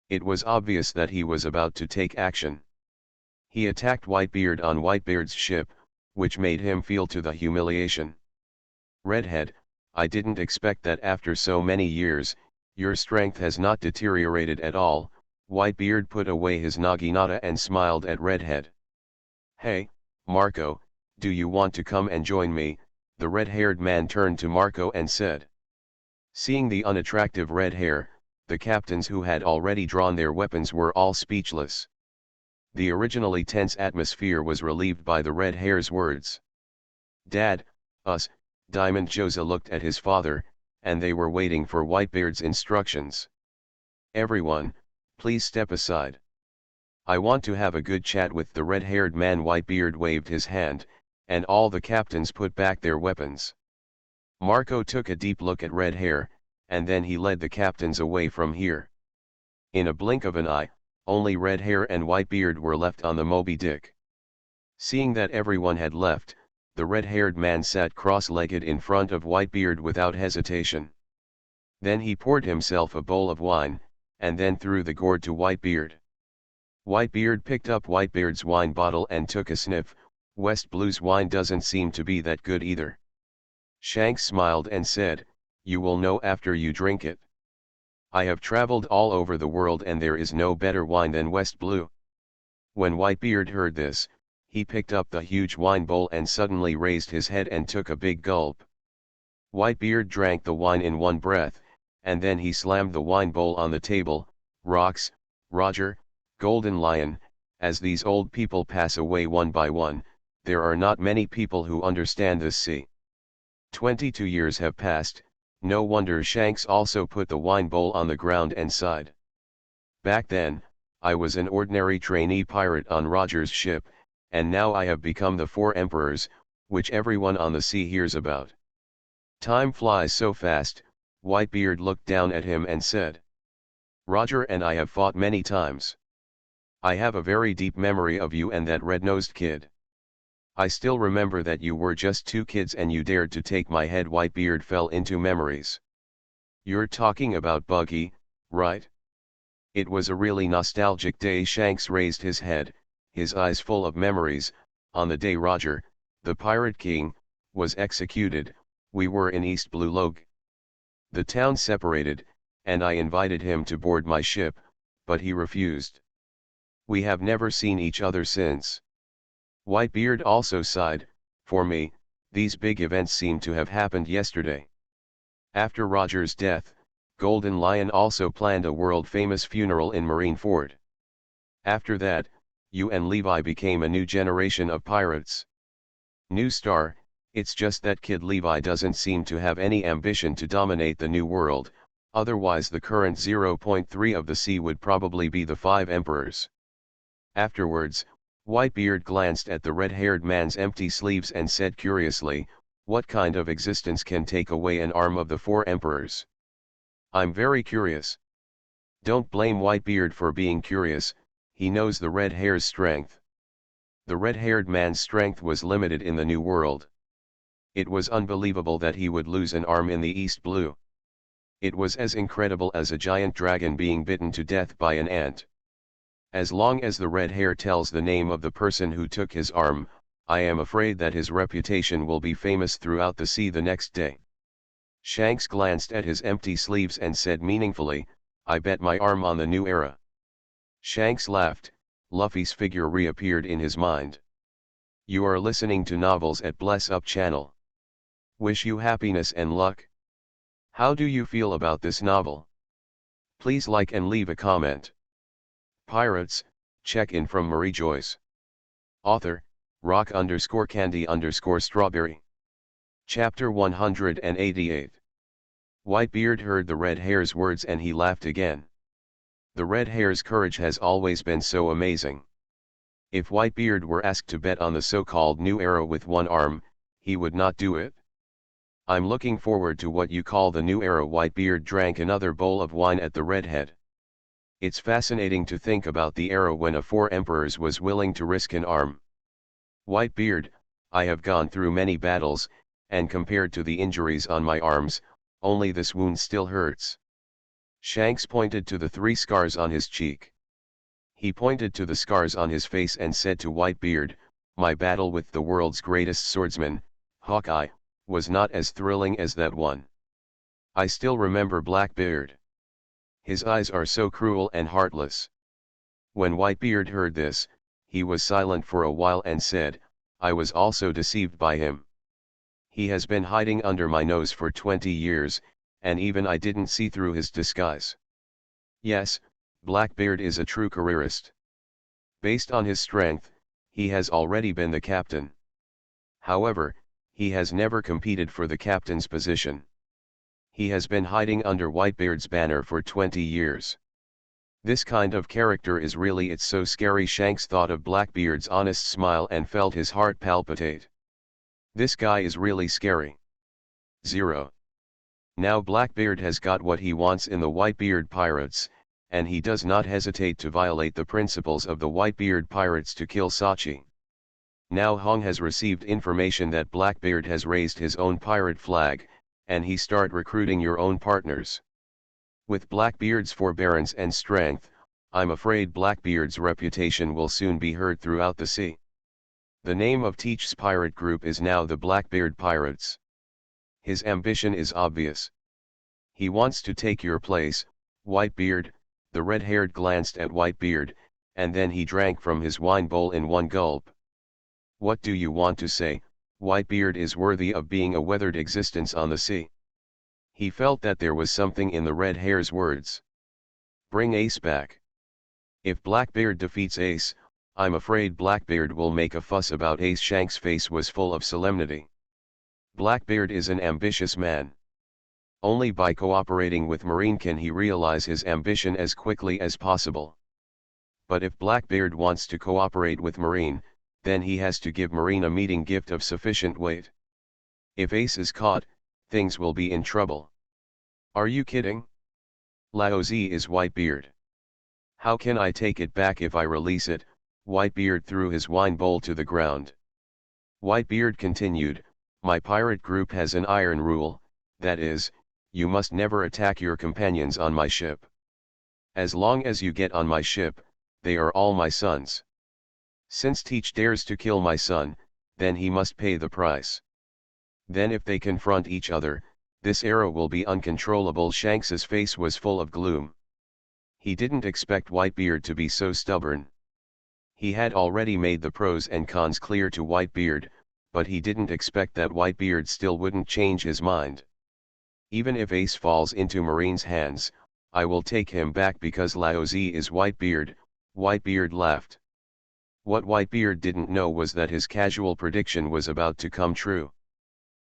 It was obvious that he was about to take action. He attacked Whitebeard on Whitebeard's ship, which made him feel to the humiliation. Redhead, I didn't expect that after so many years, your strength has not deteriorated at all. Whitebeard put away his naginata and smiled at Redhead. Hey, Marco, do you want to come and join me? The red-haired man turned to Marco and said. Seeing the unattractive red hair, the captains who had already drawn their weapons were all speechless. The originally tense atmosphere was relieved by the red hair's words. Dad, us, Diamond Jose looked at his father, and they were waiting for Whitebeard's instructions. Everyone, please step aside. I want to have a good chat with the red-haired man. Whitebeard waved his hand, and all the captains put back their weapons. Marco took a deep look at red hair, and then he led the captains away from here. In a blink of an eye, only red hair and Whitebeard were left on the Moby Dick. Seeing that everyone had left, the red-haired man sat cross-legged in front of Whitebeard without hesitation. Then he poured himself a bowl of wine, and then threw the gourd to Whitebeard. Whitebeard picked up Whitebeard's wine bottle and took a sniff. West Blue's wine doesn't seem to be that good either. Shanks smiled and said, you will know after you drink it. I have traveled all over the world and there is no better wine than West Blue. When Whitebeard heard this, he picked up the huge wine bowl and suddenly raised his head and took a big gulp. Whitebeard drank the wine in one breath, and then he slammed the wine bowl on the table. Rocks, Roger, Golden Lion, as these old people pass away one by one, there are not many people who understand this sea. 22 years have passed, no wonder Shanks also put the wine bowl on the ground and sighed. Back then, I was an ordinary trainee pirate on Roger's ship, and now I have become the 4 emperors, which everyone on the sea hears about. Time flies so fast. Whitebeard looked down at him and said, Roger and I have fought many times. I have a very deep memory of you and that red-nosed kid. I still remember that you were just 2 kids and you dared to take my head. Whitebeard fell into memories. You're talking about Buggy, right? It was a really nostalgic day. Shanks raised his head, his eyes full of memories. On the day Roger, the Pirate King, was executed, we were in East Blue Log. The town separated, and I invited him to board my ship, but he refused. We have never seen each other since. Whitebeard also sighed. For me, these big events seem to have happened yesterday. After Roger's death, Golden Lion also planned a world-famous funeral in Marineford. After that, you and Levi became a new generation of pirates. New star, it's just that kid Levi doesn't seem to have any ambition to dominate the new world, otherwise the current 0.3 of the sea would probably be the 5 emperors. Afterwards, Whitebeard glanced at the red-haired man's empty sleeves and said curiously, what kind of existence can take away an arm of the 4 emperors? I'm very curious. Don't blame Whitebeard for being curious, he knows the red hair's strength. The red-haired man's strength was limited in the New World. It was unbelievable that he would lose an arm in the East Blue. It was as incredible as a giant dragon being bitten to death by an ant. As long as the red hair tells the name of the person who took his arm, I am afraid that his reputation will be famous throughout the sea the next day. Shanks glanced at his empty sleeves and said meaningfully, I bet my arm on the new era. Shanks laughed. Luffy's figure reappeared in his mind. You are listening to Novels at Bless Up channel. Wish you happiness and luck. How do you feel about this novel? Please like and leave a comment. Pirates, check-in from Mariejois. Author, rock_candy_strawberry. Chapter 188. Whitebeard heard the red hare's words and he laughed again. The red hare's courage has always been so amazing. If Whitebeard were asked to bet on the so-called new era with one arm, he would not do it. I'm looking forward to what you call the new era. Whitebeard drank another bowl of wine at the redhead. It's fascinating to think about the era when a 4 emperors was willing to risk an arm. Whitebeard, I have gone through many battles, and compared to the injuries on my arms, only this wound still hurts. Shanks pointed to the 3 scars on his cheek. He pointed to the scars on his face and said to Whitebeard, my battle with the world's greatest swordsman, Hawkeye, was not as thrilling as that one. I still remember Blackbeard. His eyes are so cruel and heartless. When Whitebeard heard this, he was silent for a while and said, I was also deceived by him. He has been hiding under my nose for 20 years, and even I didn't see through his disguise. Yes, Blackbeard is a true careerist. Based on his strength, he has already been the captain. However, he has never competed for the captain's position. He has been hiding under Whitebeard's banner for 20 years. This kind of character is really it's so scary. Shanks thought of Blackbeard's honest smile and felt his heart palpitate. This guy is really scary. 0. Now Blackbeard has got what he wants in the Whitebeard pirates, and he does not hesitate to violate the principles of the Whitebeard pirates to kill Sachi. Now Hong has received information that Blackbeard has raised his own pirate flag, and he start recruiting your own partners. With Blackbeard's forbearance and strength, I'm afraid Blackbeard's reputation will soon be heard throughout the sea. The name of Teach's pirate group is now the Blackbeard Pirates. His ambition is obvious. He wants to take your place, Whitebeard. The red-haired glanced at Whitebeard, and then he drank from his wine bowl in one gulp. What do you want to say? Whitebeard is worthy of being a weathered existence on the sea. He felt that there was something in the red hare's words. Bring Ace back. If Blackbeard defeats Ace, I'm afraid Blackbeard will make a fuss about Ace. Shank's face was full of solemnity. Blackbeard is an ambitious man. Only by cooperating with Marine can he realize his ambition as quickly as possible. But if Blackbeard wants to cooperate with Marine, then he has to give Marine a meeting gift of sufficient weight. If Ace is caught, things will be in trouble. Are you kidding? Laozi is Whitebeard. How can I take it back if I release it? Whitebeard threw his wine bowl to the ground. Whitebeard continued, my pirate group has an iron rule, that is, you must never attack your companions on my ship. As long as you get on my ship, they are all my sons. Since Teach dares to kill my son, then he must pay the price. Then if they confront each other, this era will be uncontrollable. Shanks's face was full of gloom. He didn't expect Whitebeard to be so stubborn. He had already made the pros and cons clear to Whitebeard, but he didn't expect that Whitebeard still wouldn't change his mind. Even if Ace falls into Marine's hands, I will take him back because Laozi is Whitebeard. Whitebeard laughed. What Whitebeard didn't know was that his casual prediction was about to come true.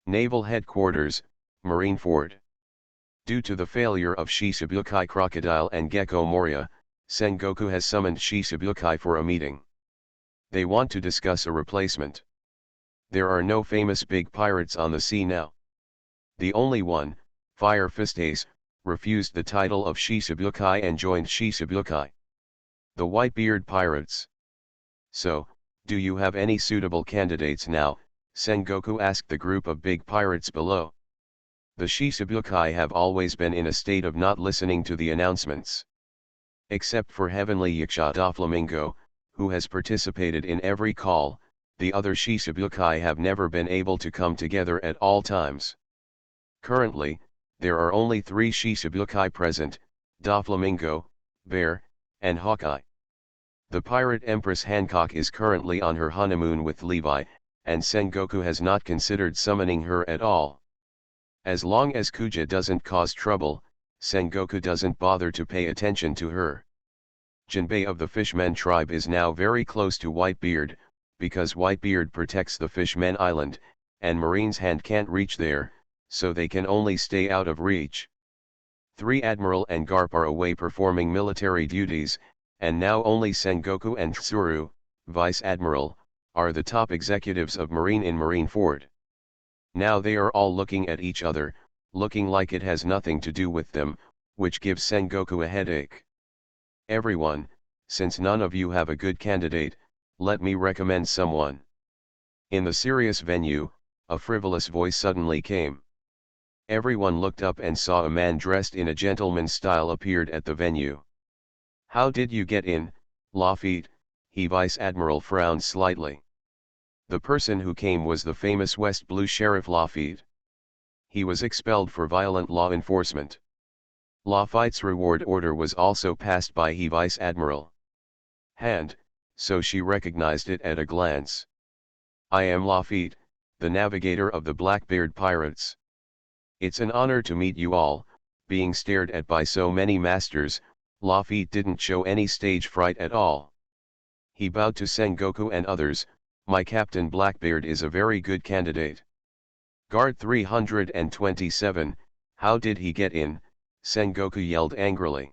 Naval Headquarters, Marineford. Due to the failure of Shishibukai Crocodile and Gecko Moria, Sengoku has summoned Shishibukai for a meeting. They want to discuss a replacement. There are no famous big pirates on the sea now. The only one, Fire Fist Ace, refused the title of Shishibukai and joined Shishibukai. The Whitebeard Pirates. So, do you have any suitable candidates now? Sengoku asked the group of big pirates below. The Shishibukai have always been in a state of not listening to the announcements. Except for Heavenly Yaksha Doflamingo, who has participated in every call, the other Shishibukai have never been able to come together at all times. Currently, there are only 3 Shishibukai present, Doflamingo, Bear, and Hawkeye. The pirate Empress Hancock is currently on her honeymoon with Levi, and Sengoku has not considered summoning her at all. As long as Kuja doesn't cause trouble, Sengoku doesn't bother to pay attention to her. Jinbei of the Fishmen tribe is now very close to Whitebeard, because Whitebeard protects the Fishmen Island, and Marine's hand can't reach there, so they can only stay out of reach. 3 Admiral and Garp are away performing military duties, and now only Sengoku and Tsuru, Vice Admiral, are the top executives of Marine in Marineford. Now they are all looking at each other, looking like it has nothing to do with them, which gives Sengoku a headache. Everyone, since none of you have a good candidate, let me recommend someone. In the serious venue, a frivolous voice suddenly came. Everyone looked up and saw a man dressed in a gentleman's style appeared at the venue. How did you get in, Lafitte? He Vice Admiral frowned slightly. The person who came was the famous West Blue Sheriff Lafitte. He was expelled for violent law enforcement. Lafitte's reward order was also passed by he Vice Admiral. Hand, so she recognized it at a glance. I am Lafitte, the navigator of the Blackbeard Pirates. It's an honor to meet you all. Being stared at by so many masters, Lafitte didn't show any stage fright at all. He bowed to Sengoku and others. My Captain Blackbeard is a very good candidate. Guard 327, how did he get in? Sengoku yelled angrily.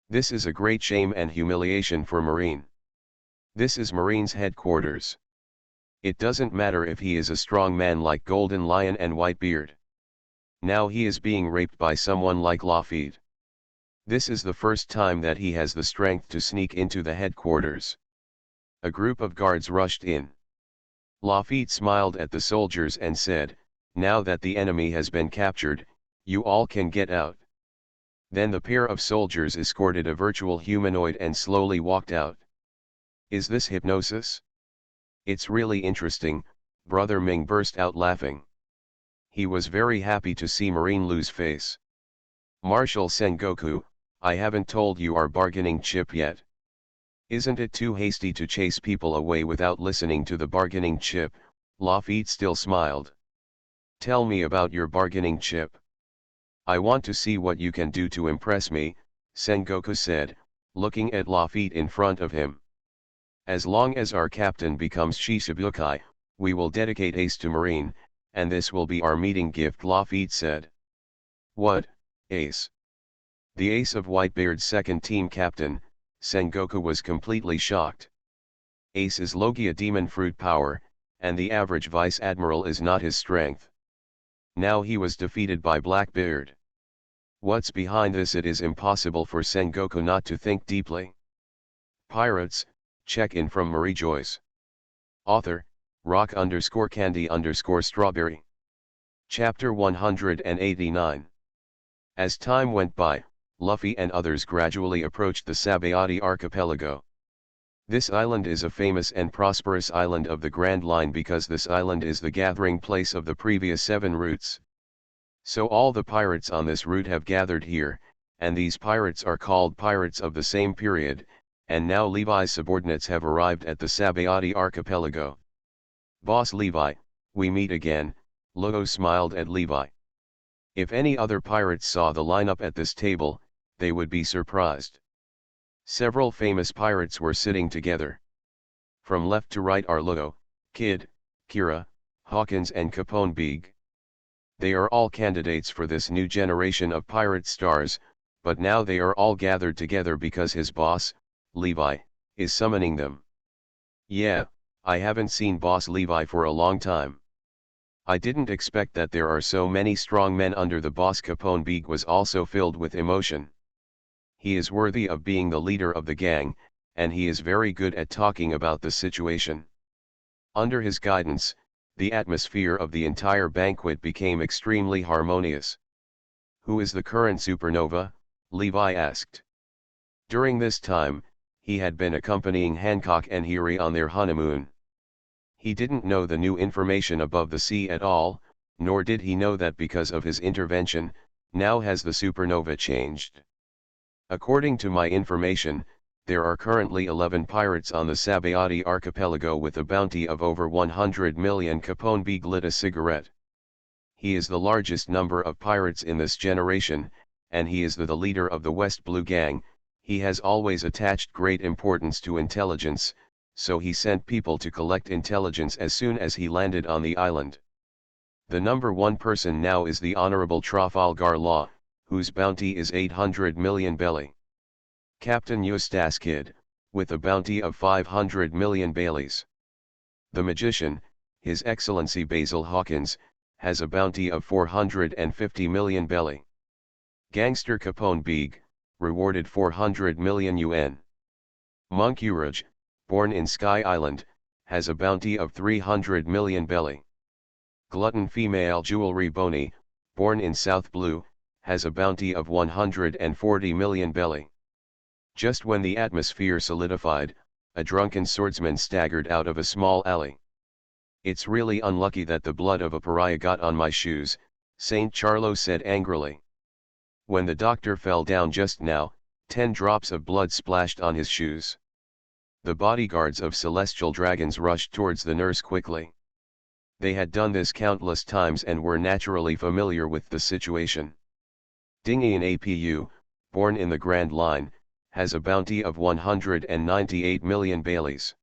This is a great shame and humiliation for Marine. This is Marine's headquarters. It doesn't matter if he is a strong man like Golden Lion and Whitebeard. Now he is being raped by someone like Lafitte. This is the first time that he has the strength to sneak into the headquarters. A group of guards rushed in. Lafitte smiled at the soldiers and said, now that the enemy has been captured, you all can get out. Then the pair of soldiers escorted a virtual humanoid and slowly walked out. Is this hypnosis? It's really interesting, Brother Ming burst out laughing. He was very happy to see Marine lose face. Marshal Sengoku, I haven't told you our bargaining chip yet. Isn't it too hasty to chase people away without listening to the bargaining chip? Lafitte still smiled. Tell me about your bargaining chip. I want to see what you can do to impress me, Sengoku said. looking at Lafitte in front of him. As long as our captain becomes Shishibukai, we will dedicate Ace to Marine, and this will be our meeting gift, Lafitte said. What, Ace? The ace of Whitebeard's second team captain, Sengoku, was completely shocked. Ace is Logia demon fruit power, and the average vice admiral is not his strength. Now he was defeated by Blackbeard. What's behind this? It is impossible for Sengoku not to think deeply. Pirates, check-in from Mariejois. Author, rock_candy_strawberry. Chapter 189. As time went by, Luffy and others gradually approached the Sabayati archipelago. This island is a famous and prosperous island of the Grand Line because this island is the gathering place of the previous 7 routes. So all the pirates on this route have gathered here, and these pirates are called pirates of the same period, and now Levi's subordinates have arrived at the Sabayati archipelago. Boss Levi, we meet again, Lugo smiled at Levi. If any other pirates saw the lineup at this table, they would be surprised. Several famous pirates were sitting together. From left to right are Lugo, Kid, Kira, Hawkins and Capone Big. They are all candidates for this new generation of pirate stars, but now they are all gathered together because his boss, Levi, is summoning them. Yeah, I haven't seen Boss Levi for a long time. I didn't expect that there are so many strong men under the boss. Capone Big was also filled with emotion. He is worthy of being the leader of the gang, and he is very good at talking about the situation. Under his guidance, the atmosphere of the entire banquet became extremely harmonious. Who is the current supernova? Levi asked. During this time, he had been accompanying Hancock and Hiri on their honeymoon. He didn't know the new information above the sea at all, nor did he know that because of his intervention, now has the supernova changed. According to my information, there are currently 11 pirates on the Sabayati archipelago with a bounty of over 100 million. Capone Big lit a cigarette. He is the largest number of pirates in this generation, and he is the leader of the West Blue Gang. He has always attached great importance to intelligence, so he sent people to collect intelligence as soon as he landed on the island. The number 1 person now is the Honorable Trafalgar Law, whose bounty is 800 million belly. Captain Eustace Kidd, with a bounty of 500 million baileys. The Magician, His Excellency Basil Hawkins, has a bounty of 450 million belly. Gangster Capone Big, rewarded 400 million UN. Monk Uraj, born in Sky Island, has a bounty of 300 million belly. Glutton Female Jewelry Boney, born in South Blue, has a bounty of 140 million belly. Just when the atmosphere solidified, a drunken swordsman staggered out of a small alley. It's really unlucky that the blood of a pariah got on my shoes, Saint Charlo said angrily. When the doctor fell down just now, 10 drops of blood splashed on his shoes. The bodyguards of celestial dragons rushed towards the nurse quickly. They had done this countless times and were naturally familiar with the situation. Dingian APU, born in the Grand Line, has a bounty of 198 million baileys.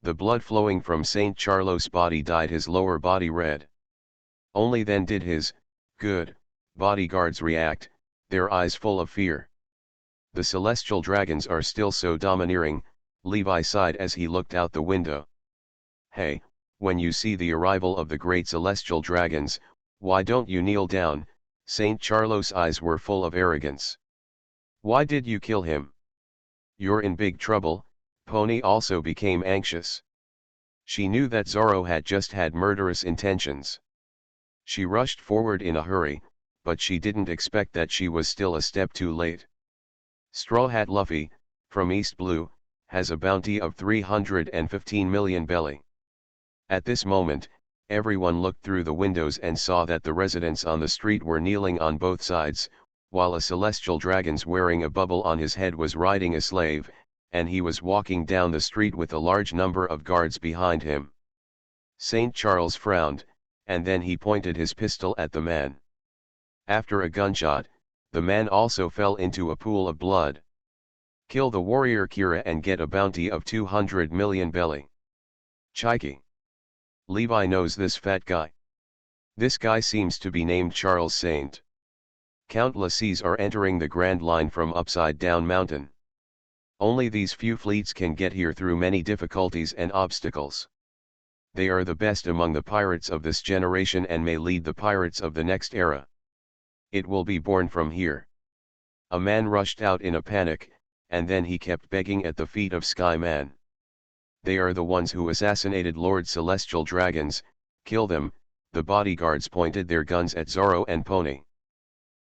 The blood flowing from Saint Charlo's body dyed his lower body red. Only then did his, good, bodyguards react, their eyes full of fear. The celestial dragons are still so domineering, Levi sighed as he looked out the window. Hey, when you see the arrival of the great celestial dragons, why don't you kneel down? Saint Charlo's eyes were full of arrogance. Why did you kill him? You're in big trouble. Pony also became anxious. She knew that Zoro had just had murderous intentions. She rushed forward in a hurry, but she didn't expect that she was still a step too late. Straw Hat Luffy, from East Blue, has a bounty of 315 million belly. At this moment, everyone looked through the windows and saw that the residents on the street were kneeling on both sides, while a celestial dragon wearing a bubble on his head was riding a slave, and he was walking down the street with a large number of guards behind him. St. Charles frowned, and then he pointed his pistol at the man. After a gunshot, the man also fell into a pool of blood. Kill the warrior Kira and get a bounty of 200 million belly. Chiki. Levi knows this fat guy. This guy seems to be named Charles Saint. Count Lassies are entering the Grand Line from Upside Down Mountain. Only these few fleets can get here through many difficulties and obstacles. They are the best among the pirates of this generation and may lead the pirates of the next era. It will be born from here. A man rushed out in a panic, and then he kept begging at the feet of Skyman. They are the ones who assassinated Lord Celestial Dragons. Kill them. The bodyguards pointed their guns at Zoro and Pony.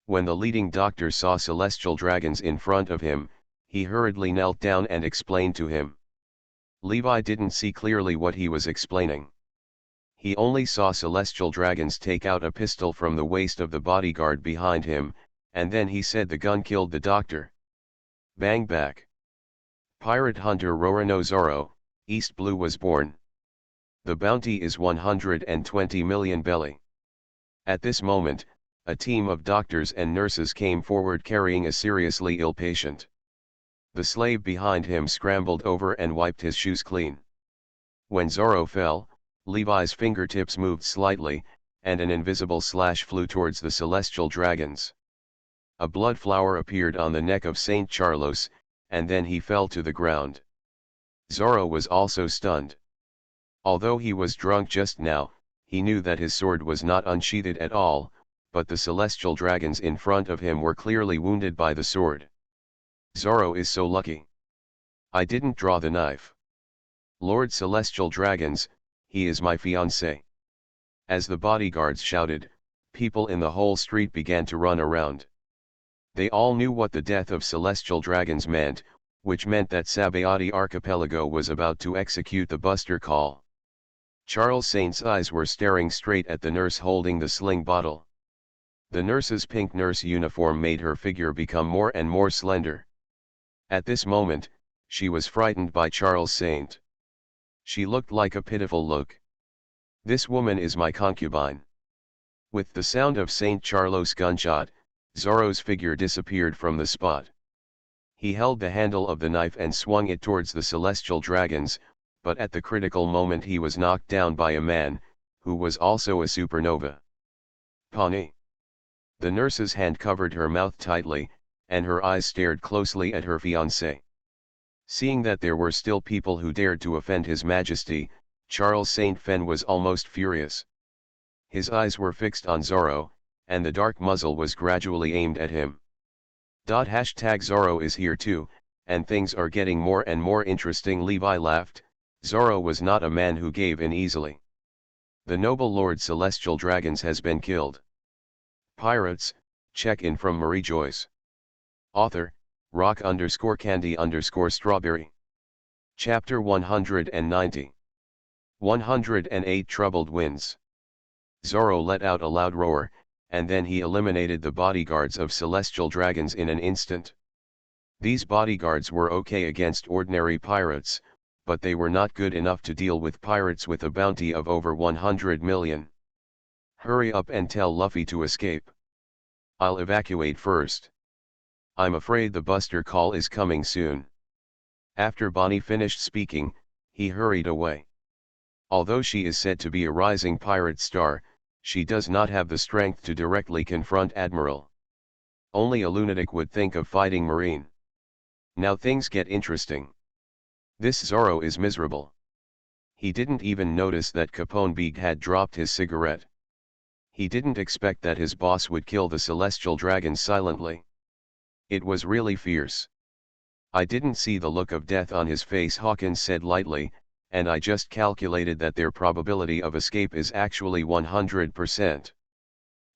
When the leading doctor saw Celestial Dragons in front of him, he hurriedly knelt down and explained to him. Levi didn't see clearly what he was explaining. He only saw Celestial Dragons take out a pistol from the waist of the bodyguard behind him, and then he said the gun killed the doctor. Bang back. Pirate hunter Rorano Zoro, East Blue was born. The bounty is 120 million belly. At this moment, a team of doctors and nurses came forward carrying a seriously ill patient. The slave behind him scrambled over and wiped his shoes clean. When Zoro fell, Levi's fingertips moved slightly, and an invisible slash flew towards the Celestial Dragons. A blood flower appeared on the neck of Saint Charlos, and then he fell to the ground. Zoro was also stunned. Although he was drunk just now, he knew that his sword was not unsheathed at all, but the Celestial Dragons in front of him were clearly wounded by the sword. Zoro is so lucky. I didn't draw the knife. Lord Celestial Dragons, he is my fiancé. As the bodyguards shouted, people in the whole street began to run around. They all knew what the death of Celestial Dragons meant, which meant that Sabayati Archipelago was about to execute the Buster Call. Charles Saint's eyes were staring straight at the nurse holding the sling bottle. The nurse's pink nurse uniform made her figure become more and more slender. At this moment, she was frightened by Charles Saint. She looked like a pitiful look. This woman is my concubine. With the sound of Saint Charles' gunshot, Zoro's figure disappeared from the spot. He held the handle of the knife and swung it towards the Celestial Dragons, but at the critical moment he was knocked down by a man, who was also a supernova. Pawnee. The nurse's hand covered her mouth tightly, and her eyes stared closely at her fiancé. Seeing that there were still people who dared to offend His Majesty, Charles Saint Fen was almost furious. His eyes were fixed on Zoro, and the dark muzzle was gradually aimed at him. Zoro is here too, and things are getting more and more interesting. Levi laughed. Zoro was not a man who gave in easily. The noble Lord Celestial Dragons has been killed. Pirates, check in from Mariejois. Author, rock_candy_strawberry. Chapter 190. 108 Troubled Winds. Zoro let out a loud roar, and then he eliminated the bodyguards of Celestial Dragons in an instant. These bodyguards were okay against ordinary pirates, but they were not good enough to deal with pirates with a bounty of over 100 million. Hurry up and tell Luffy to escape. I'll evacuate first. I'm afraid the Buster Call is coming soon. After Bonnie finished speaking, he hurried away. Although she is said to be a rising pirate star, she does not have the strength to directly confront Admiral. Only a lunatic would think of fighting Marine. Now things get interesting. This Zoro is miserable. He didn't even notice that Capone Beg had dropped his cigarette. He didn't expect that his boss would kill the Celestial Dragons silently. It was really fierce. I didn't see the look of death on his face, Hawkins said lightly, and I just calculated that their probability of escape is actually 100%.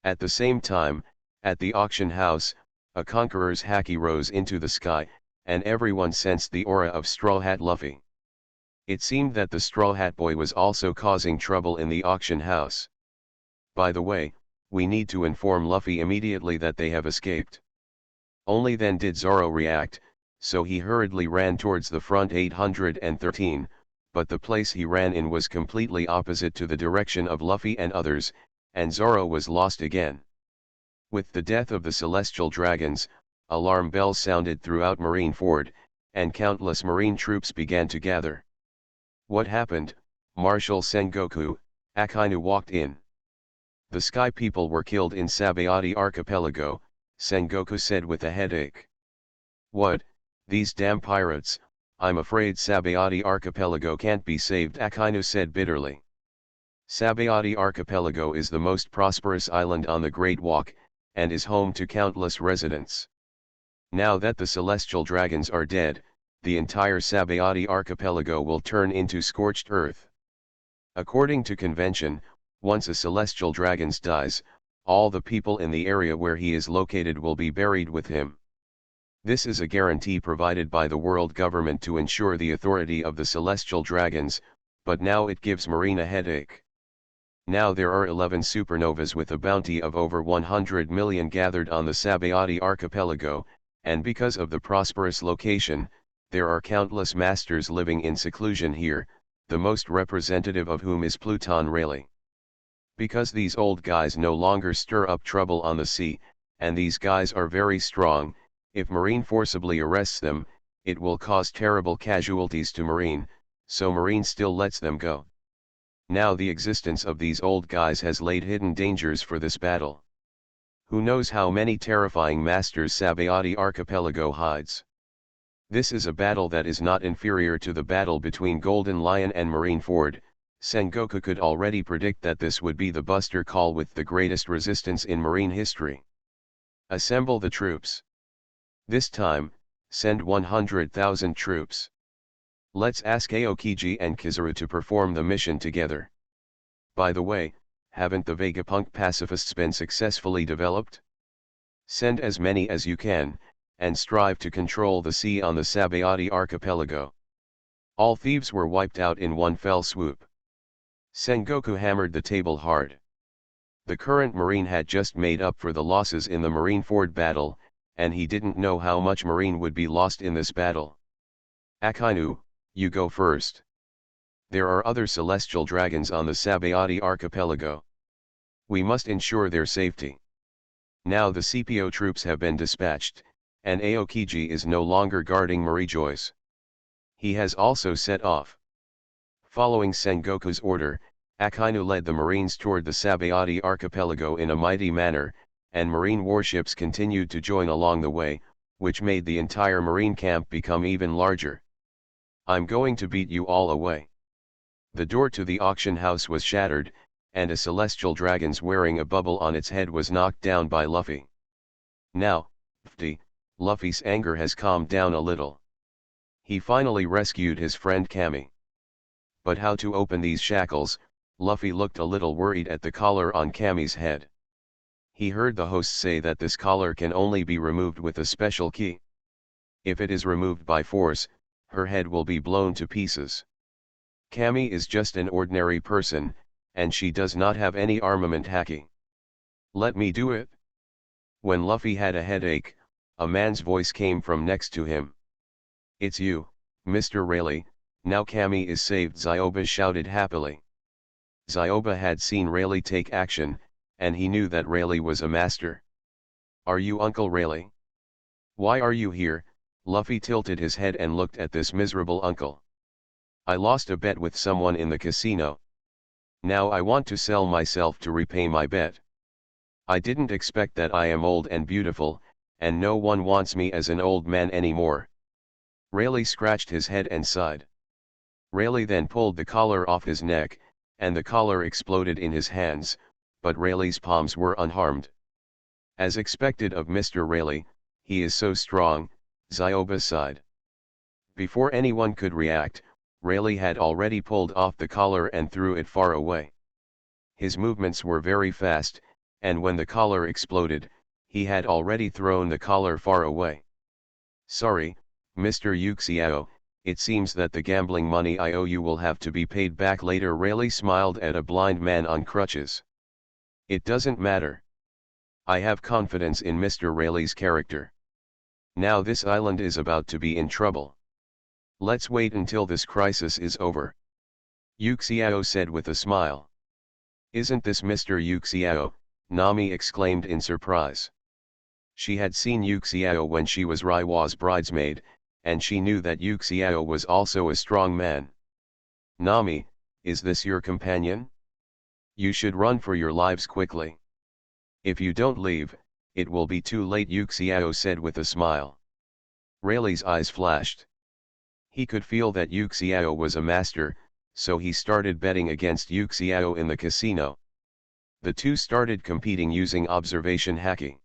At the same time, at the auction house, a conqueror's haki rose into the sky, and everyone sensed the aura of Straw Hat Luffy. It seemed that the Straw Hat Boy was also causing trouble in the auction house. By the way, we need to inform Luffy immediately that they have escaped. Only then did Zoro react, so he hurriedly ran towards the front 813, but the place he ran in was completely opposite to the direction of Luffy and others, and Zoro was lost again. With the death of the Celestial Dragons, alarm bells sounded throughout Marineford, and countless marine troops began to gather. What happened? Marshal Sengoku Akainu walked in. The sky people were killed in Sabayati archipelago, Sengoku said with a headache. What, these damn pirates, I'm afraid Sabayati archipelago can't be saved, Akainu said bitterly. Sabayati archipelago is the most prosperous island on the Great Walk, and is home to countless residents. Now that the celestial dragons are dead, the entire Sabayati archipelago will turn into scorched earth. According to convention, once a celestial dragon dies, all the people in the area where he is located will be buried with him. This is a guarantee provided by the world government to ensure the authority of the celestial dragons, but now it gives Marine a headache. Now there are 11 supernovas with a bounty of over 100 million gathered on the Sabayati archipelago, and because of the prosperous location, there are countless masters living in seclusion here, the most representative of whom is Pluton Rayleigh. Because these old guys no longer stir up trouble on the sea, and these guys are very strong, if Marine forcibly arrests them, it will cause terrible casualties to Marine, so Marine still lets them go. Now the existence of these old guys has laid hidden dangers for this battle. Who knows how many terrifying masters Sabayati archipelago hides. This is a battle that is not inferior to the battle between Golden Lion and Marineford. Sengoku could already predict that this would be the buster call with the greatest resistance in marine history. Assemble the troops. This time, send 100,000 troops. Let's ask Aokiji and Kizaru to perform the mission together. By the way, haven't the Vegapunk pacifists been successfully developed? Send as many as you can, and strive to control the sea on the Sabayati archipelago. All thieves were wiped out in one fell swoop. Sengoku hammered the table hard. The current Marine had just made up for the losses in the Marineford battle, and he didn't know how much Marine would be lost in this battle. Akainu, you go first. There are other celestial dragons on the Sabayati archipelago. We must ensure their safety. Now the CPO troops have been dispatched, and Aokiji is no longer guarding Mariejois. He has also set off. Following Sengoku's order, Akainu led the Marines toward the Sabayati archipelago in a mighty manner, and Marine warships continued to join along the way, which made the entire Marine camp become even larger. I'm going to beat you all away. The door to the auction house was shattered, and a celestial dragon wearing a bubble on its head was knocked down by Luffy. Now, Luffy's anger has calmed down a little. He finally rescued his friend Kami. But how to open these shackles? Luffy looked a little worried at the collar on Kami's head. He heard the host say that this collar can only be removed with a special key. If it is removed by force, her head will be blown to pieces. Kami is just an ordinary person, and she does not have any armament haki. Let me do it. When Luffy had a headache, a man's voice came from next to him. It's you, Mr. Rayleigh. Now Kami is saved, Zyoba shouted happily. Zyoba had seen Rayleigh take action, and he knew that Rayleigh was a master. Are you Uncle Rayleigh? Why are you here? Luffy tilted his head and looked at this miserable uncle. I lost a bet with someone in the casino. Now I want to sell myself to repay my bet. I didn't expect that. I am old and beautiful, and no one wants me as an old man anymore. Rayleigh scratched his head and sighed. Rayleigh then pulled the collar off his neck, and the collar exploded in his hands, but Rayleigh's palms were unharmed. As expected of Mr. Rayleigh, he is so strong, Zyoba sighed. Before anyone could react, Rayleigh had already pulled off the collar and threw it far away. His movements were very fast, and when the collar exploded, he had already thrown the collar far away. Sorry, Mr. Yuxiao, it seems that the gambling money I owe you will have to be paid back later. Rayleigh smiled at a blind man on crutches. It doesn't matter. I have confidence in Mr. Rayleigh's character. Now this island is about to be in trouble. Let's wait until this crisis is over. Yuxiao said with a smile. Isn't this Mr. Yuxiao? Nami exclaimed in surprise. She had seen Yuxiao when she was Raiwa's bridesmaid, and she knew that Yu Xiao was also a strong man. Nami, is this your companion? You should run for your lives quickly. If you don't leave, it will be too late, Yu Xiao said with a smile. Rayleigh's eyes flashed. He could feel that Yu Xiao was a master, so he started betting against Yu Xiao in the casino. The two started competing using observation hacking.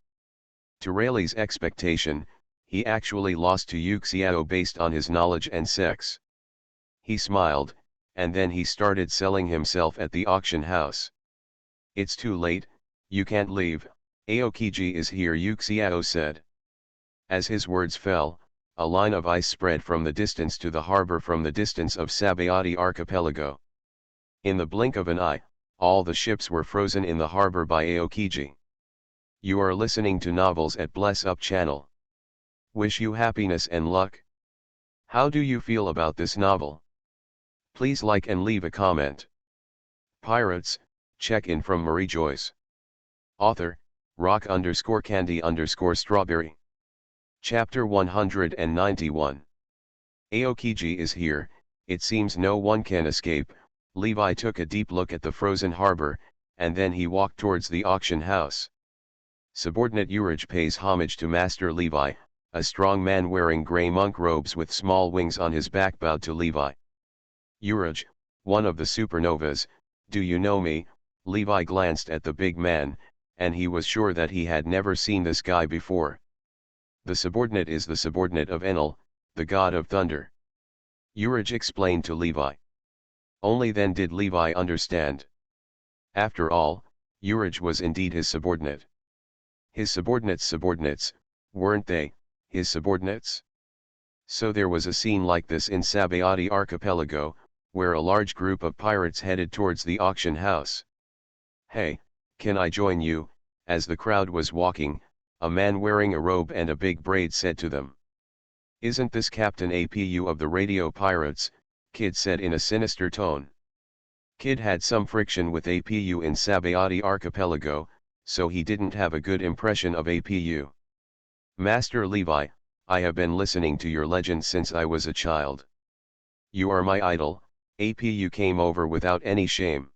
To Rayleigh's expectation, he actually lost to Yu Xiao based on his knowledge and sex. He smiled, and then he started selling himself at the auction house. It's too late, you can't leave, Aokiji is here, Yu Xiao said. As his words fell, a line of ice spread from the distance to the harbor from the distance of Sabayati archipelago. In the blink of an eye, all the ships were frozen in the harbor by Aokiji. You are listening to Novels at Bless Up channel. Wish you happiness and luck. How do you feel about this novel? Please like and leave a comment. Pirates, check-in from Mariejois. Author, rock_candy_strawberry. Chapter 191. Aokiji is here, it seems no one can escape. Levi took a deep look at the frozen harbor, and then he walked towards the auction house. Subordinate Urij pays homage to Master Levi, a strong man wearing grey monk robes with small wings on his back bowed to Levi. Urij, one of the supernovas, do you know me? Levi glanced at the big man, and he was sure that he had never seen this guy before. The subordinate is the subordinate of Enel, the god of thunder. Urij explained to Levi. Only then did Levi understand. After all, Urij was indeed his subordinate. His subordinates, weren't they, his subordinates? So there was a scene like this in Sabayati archipelago, where a large group of pirates headed towards the auction house. Hey, can I join you? As the crowd was walking, a man wearing a robe and a big braid said to them. Isn't this Captain APU of the radio pirates? Kid said in a sinister tone. Kid had some friction with APU in Sabayati archipelago, so he didn't have a good impression of APU. Master Levi, I have been listening to your legend since I was a child. You are my idol, APU came over without any shame.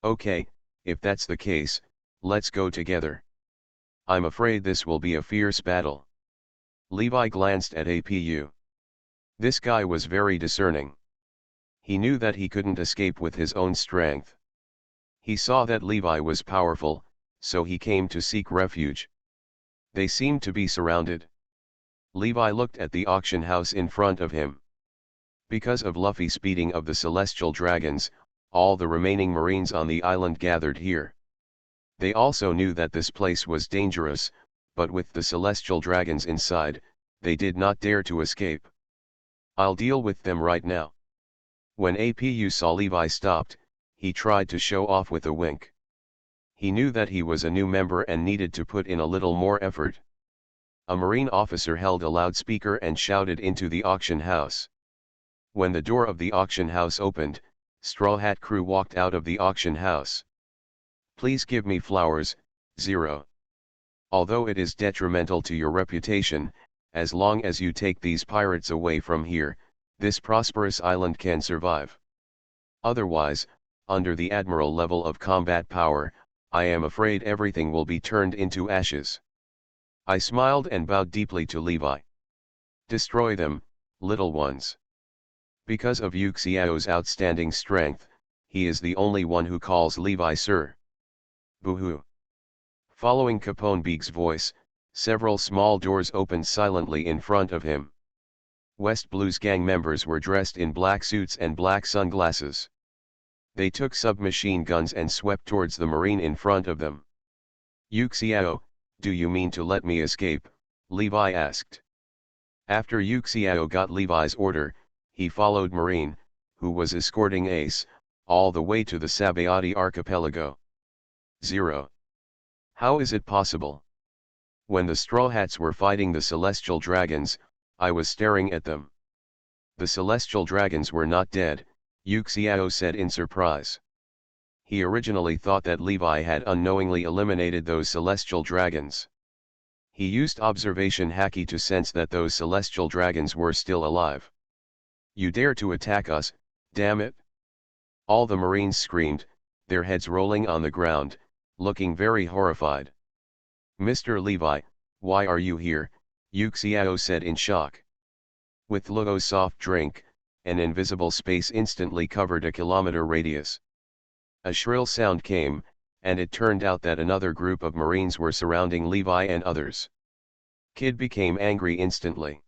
Okay, if that's the case, let's go together. I'm afraid this will be a fierce battle. Levi glanced at APU. This guy was very discerning. He knew that he couldn't escape with his own strength. He saw that Levi was powerful, so he came to seek refuge. They seemed to be surrounded. Levi looked at the auction house in front of him. Because of Luffy speeding of the celestial dragons, all the remaining marines on the island gathered here. They also knew that this place was dangerous, but with the celestial dragons inside, they did not dare to escape. I'll deal with them right now. When APU saw Levi stopped, he tried to show off with a wink. He knew that he was a new member and needed to put in a little more effort. A marine officer held a loudspeaker and shouted into the auction house. When the door of the auction house opened, Straw Hat Crew walked out of the auction house. Please give me flowers, Zero. Although it is detrimental to your reputation, as long as you take these pirates away from here, this prosperous island can survive. Otherwise, under the admiral level of combat power, I am afraid everything will be turned into ashes. I smiled and bowed deeply to Levi. Destroy them, little ones. Because of Yu Xiao's outstanding strength, he is the only one who calls Levi sir. Boo-hoo. Following Capone Beeg's voice, several small doors opened silently in front of him. West Blues gang members were dressed in black suits and black sunglasses. They took submachine guns and swept towards the marine in front of them. Yu Xiao, do you mean to let me escape? Levi asked. After Yu Xiao got Levi's order, he followed Marine, who was escorting Ace, all the way to the Sabayati archipelago. Zero. How is it possible? When the Straw Hats were fighting the celestial dragons, I was staring at them. The celestial dragons were not dead, Yu Xiao said in surprise. He originally thought that Levi had unknowingly eliminated those celestial dragons. He used observation haki to sense that those celestial dragons were still alive. "You dare to attack us, damn it!" All the Marines screamed, their heads rolling on the ground, looking very horrified. "Mr. Levi, why are you here?" Yuxiao said in shock. With Luo's soft drink, an invisible space instantly covered a kilometer radius. A shrill sound came, and it turned out that another group of Marines were surrounding Levi and others. Kid became angry instantly.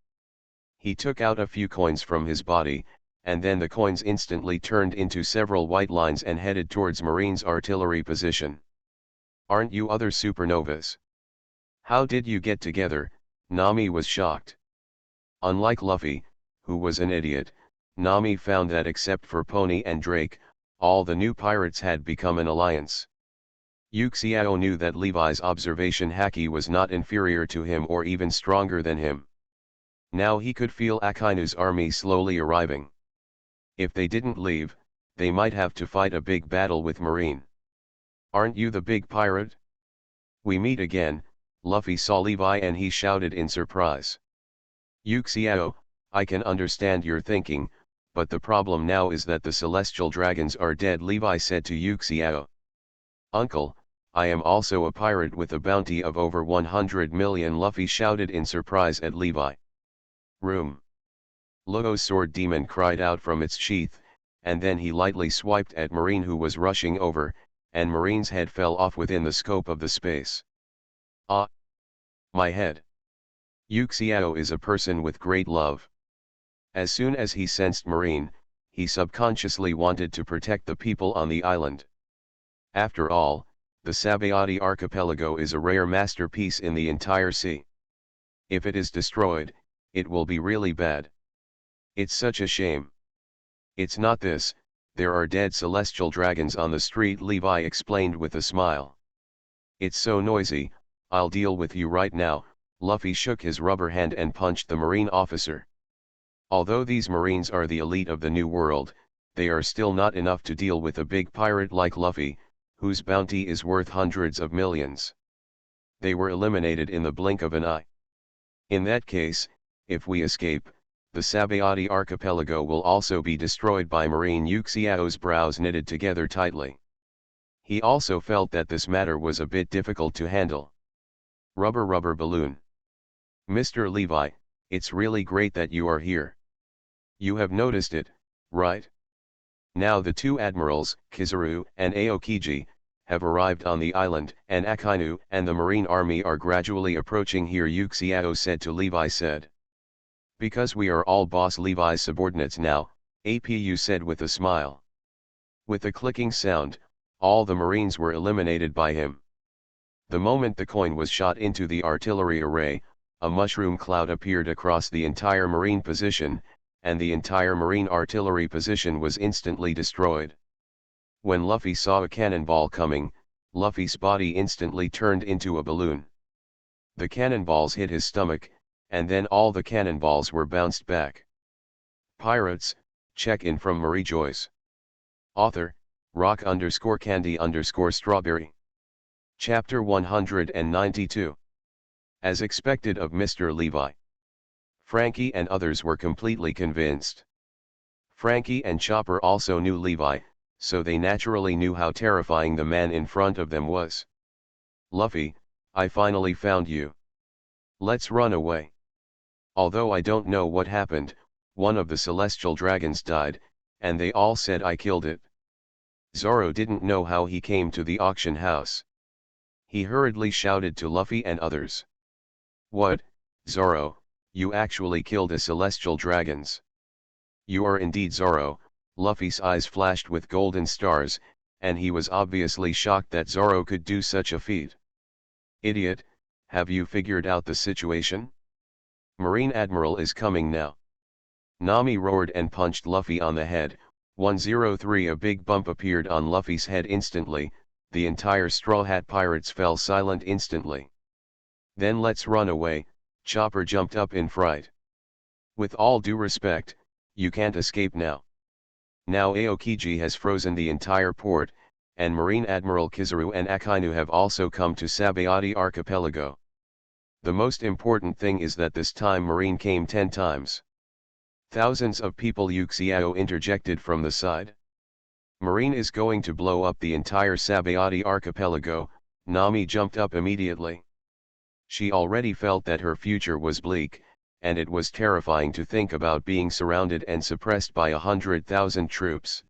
He took out a few coins from his body, and then the coins instantly turned into several white lines and headed towards Marines' artillery position. "Aren't you other supernovas? How did you get together?" Nami was shocked. Unlike Luffy, who was an idiot, Nami found that except for Pony and Drake, all the new pirates had become an alliance. Yuxiao knew that Levi's observation haki was not inferior to him or even stronger than him. Now he could feel Akainu's army slowly arriving. If they didn't leave, they might have to fight a big battle with Marine. "Aren't you the big pirate?" "We meet again." Luffy saw Levi and he shouted in surprise. "Yuxiao, I can understand your thinking, but the problem now is that the celestial dragons are dead," Levi said to Yuxiao. "Uncle, I am also a pirate with a bounty of over 100 million, Luffy shouted in surprise at Levi. "Room!" Luo's sword demon cried out from its sheath, and then he lightly swiped at Marine who was rushing over, and Marine's head fell off within the scope of the space. "Ah! My head!" Yuxiao is a person with great love. As soon as he sensed Marine, he subconsciously wanted to protect the people on the island. After all, the Sabayati archipelago is a rare masterpiece in the entire sea. If it is destroyed, it will be really bad. It's such a shame. "It's not this, there are dead celestial dragons on the street," Levi explained with a smile. "It's so noisy, I'll deal with you right now." Luffy shook his rubber hand and punched the Marine officer. Although these Marines are the elite of the New World, they are still not enough to deal with a big pirate like Luffy, whose bounty is worth hundreds of millions. They were eliminated in the blink of an eye. In that case, if we escape, the Sabayati archipelago will also be destroyed by Marine. Yuxiao's brows knitted together tightly. He also felt that this matter was a bit difficult to handle. Rubber balloon. "Mr. Levi, it's really great that you are here. You have noticed it, right? Now the two admirals, Kizaru and Aokiji, have arrived on the island, and Akainu and the Marine army are gradually approaching here," Yuxiao said to Levi said. "Because we are all Boss Levi's subordinates now," Apu said with a smile. With a clicking sound, all the Marines were eliminated by him. The moment the coin was shot into the artillery array, a mushroom cloud appeared across the entire Marine position, and the entire Marine artillery position was instantly destroyed. When Luffy saw a cannonball coming, Luffy's body instantly turned into a balloon. The cannonballs hit his stomach, and then all the cannonballs were bounced back. Pirates, check-in from Mariejois. Author, rock_candy_strawberry. Chapter 192. As expected of Mr. Levi. Frankie and others were completely convinced. Frankie and Chopper also knew Levi, so they naturally knew how terrifying the man in front of them was. "Luffy, I finally found you. Let's run away." Although I don't know what happened, one of the celestial dragons died, and they all said I killed it. Zoro didn't know how he came to the auction house. He hurriedly shouted to Luffy and others. "What, Zoro, you actually killed a celestial dragons? You are indeed Zoro." Luffy's eyes flashed with golden stars, and he was obviously shocked that Zoro could do such a feat. "Idiot, have you figured out the situation? Marine Admiral is coming now." Nami roared and punched Luffy on the head. 103. A big bump appeared on Luffy's head instantly, the entire Straw Hat Pirates fell silent instantly. "Then let's run away." Chopper jumped up in fright. "With all due respect, you can't escape now. Now Aokiji has frozen the entire port, and Marine Admiral Kizaru and Akainu have also come to Sabayati Archipelago. The most important thing is that this time Marine came 10 times. Thousands of people, Yuxiao interjected from the side. Marine is going to blow up the entire Sabayati archipelago. Nami jumped up immediately. She already felt that her future was bleak, and it was terrifying to think about being surrounded and suppressed by 100,000 troops.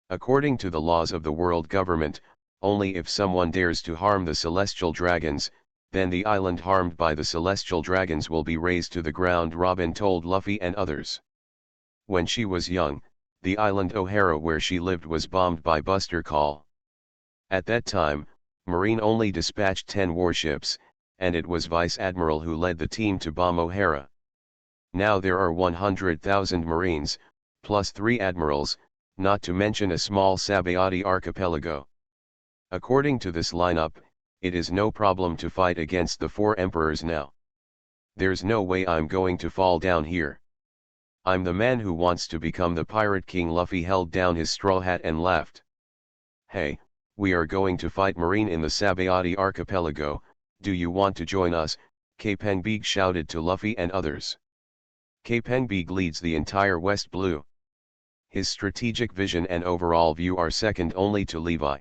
According to the laws of the world government, only if someone dares to harm the celestial dragons, then the island harmed by the celestial dragons will be razed to the ground, Robin told Luffy and others. When she was young, the island O'Hara where she lived was bombed by Buster Call. At that time, Marine only dispatched 10 warships, and it was Vice Admiral who led the team to bomb O'Hara. Now there are 100,000 Marines, plus 3 admirals, not to mention a small Sabayati archipelago. According to this lineup, it is no problem to fight against the 4 emperors now. There's no way I'm going to fall down here. I'm the man who wants to become the Pirate King. Luffy held down his straw hat and laughed. Hey, we are going to fight Marine in the Sabayati archipelago, do you want to join us? Kapenbeeg shouted to Luffy and others. Kapenbeeg leads the entire West Blue. His strategic vision and overall view are second only to Levi.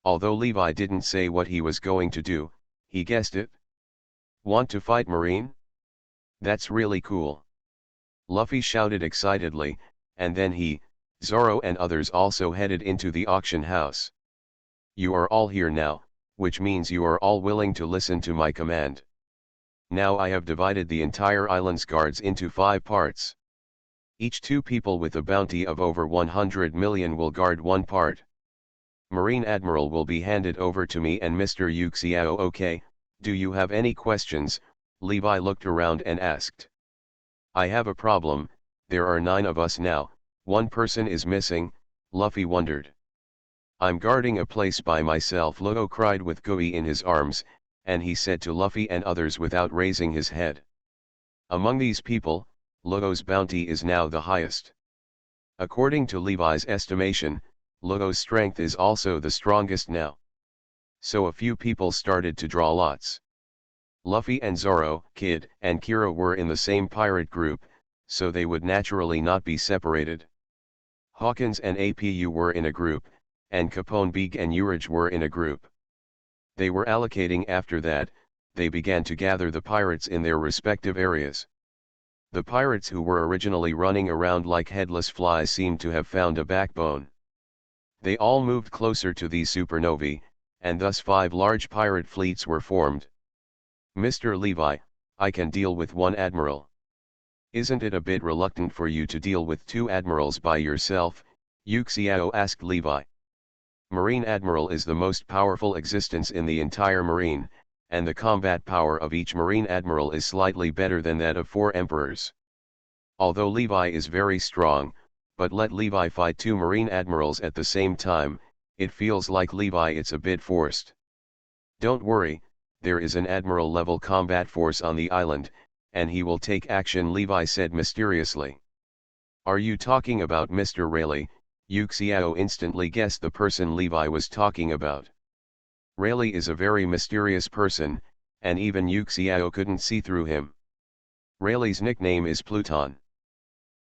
Although Levi didn't say what he was going to do, he guessed it. Want to fight Marine? That's really cool. Luffy shouted excitedly, and then he, Zoro and others also headed into the auction house. You are all here now, which means you are all willing to listen to my command. Now I have divided the entire island's guards into 5 parts. Each 2 people with a bounty of over 100 million will guard 1 part. Marine Admiral will be handed over to me and Mr. Yuxiao. Okay, do you have any questions? Levi looked around and asked. I have a problem, there are 9 of us now, 1 person is missing, Luffy wondered. I'm guarding a place by myself, Lugo cried with Gui in his arms, and he said to Luffy and others without raising his head. Among these people, Lugo's bounty is now the highest. According to Levi's estimation, Lugo's strength is also the strongest now. So a few people started to draw lots. Luffy and Zoro, Kid, and Kira were in the same pirate group, so they would naturally not be separated. Hawkins and APU were in a group, and Kapenbeeg and Urage were in a group. They were allocating. After that, they began to gather the pirates in their respective areas. The pirates who were originally running around like headless flies seemed to have found a backbone. They all moved closer to these supernovae, and thus 5 large pirate fleets were formed. Mr. Levi, I can deal with 1 admiral. Isn't it a bit reluctant for you to deal with 2 admirals by yourself? Yuxiao asked Levi. Marine Admiral is the most powerful existence in the entire Marine, and the combat power of each Marine Admiral is slightly better than that of 4 emperors. Although Levi is very strong, but let Levi fight 2 Marine Admirals at the same time, it feels like Levi it's a bit forced. Don't worry, there is an Admiral level combat force on the island, and he will take action, Levi said mysteriously. Are you talking about Mr. Rayleigh? Yuxiao instantly guessed the person Levi was talking about. Rayleigh is a very mysterious person, and even Yuxiao couldn't see through him. Rayleigh's nickname is Pluton.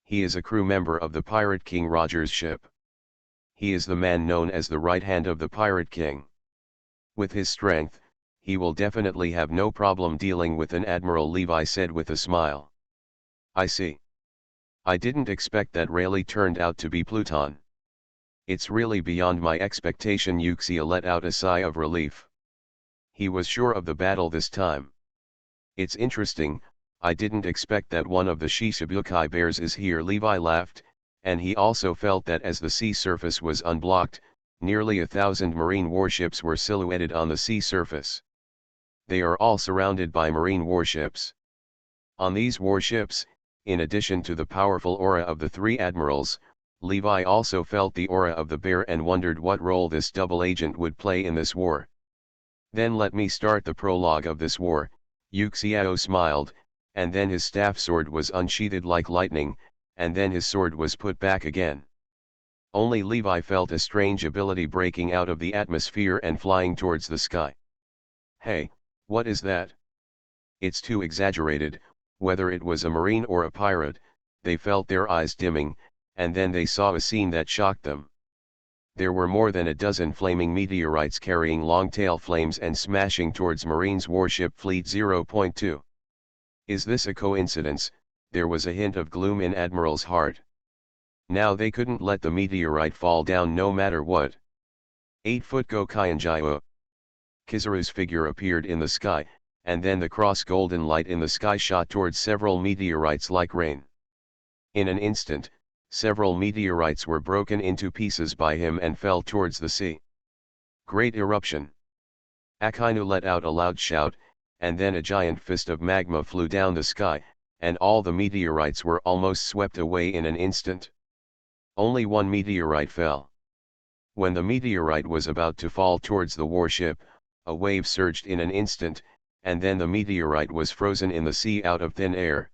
He is a crew member of the Pirate King Roger's ship. He is the man known as the right hand of the Pirate King. With his strength, he will definitely have no problem dealing with an admiral, Levi said with a smile. I see. I didn't expect that Rayleigh turned out to be Pluton. It's really beyond my expectation. Yuxia let out a sigh of relief. He was sure of the battle this time. It's interesting, I didn't expect that one of the Shishibukai bears is here, Levi laughed, and he also felt that as the sea surface was unblocked, nearly 1,000 marine warships were silhouetted on the sea surface. They are all surrounded by marine warships. On these warships, in addition to the powerful aura of the 3 admirals, Levi also felt the aura of the bear and wondered what role this double agent would play in this war. Then let me start the prologue of this war, Yuxiao smiled, and then his staff sword was unsheathed like lightning, and then his sword was put back again. Only Levi felt a strange ability breaking out of the atmosphere and flying towards the sky. Hey, what is that? It's too exaggerated. Whether it was a marine or a pirate, they felt their eyes dimming, and then they saw a scene that shocked them. There were more than a dozen flaming meteorites carrying long-tail flames and smashing towards Marine's warship Fleet 0.2. Is this a coincidence? There was a hint of gloom in Admiral's heart. Now they couldn't let the meteorite fall down no matter what. 8-foot Gokaianjio. Kizaru's figure appeared in the sky, and then the cross-golden light in the sky shot towards several meteorites like rain. In an instant, several meteorites were broken into pieces by him and fell towards the sea. Great eruption. Akainu let out a loud shout, and then a giant fist of magma flew down the sky, and all the meteorites were almost swept away in an instant. Only one meteorite fell. When the meteorite was about to fall towards the warship, a wave surged in an instant, and then the meteorite was frozen in the sea out of thin air.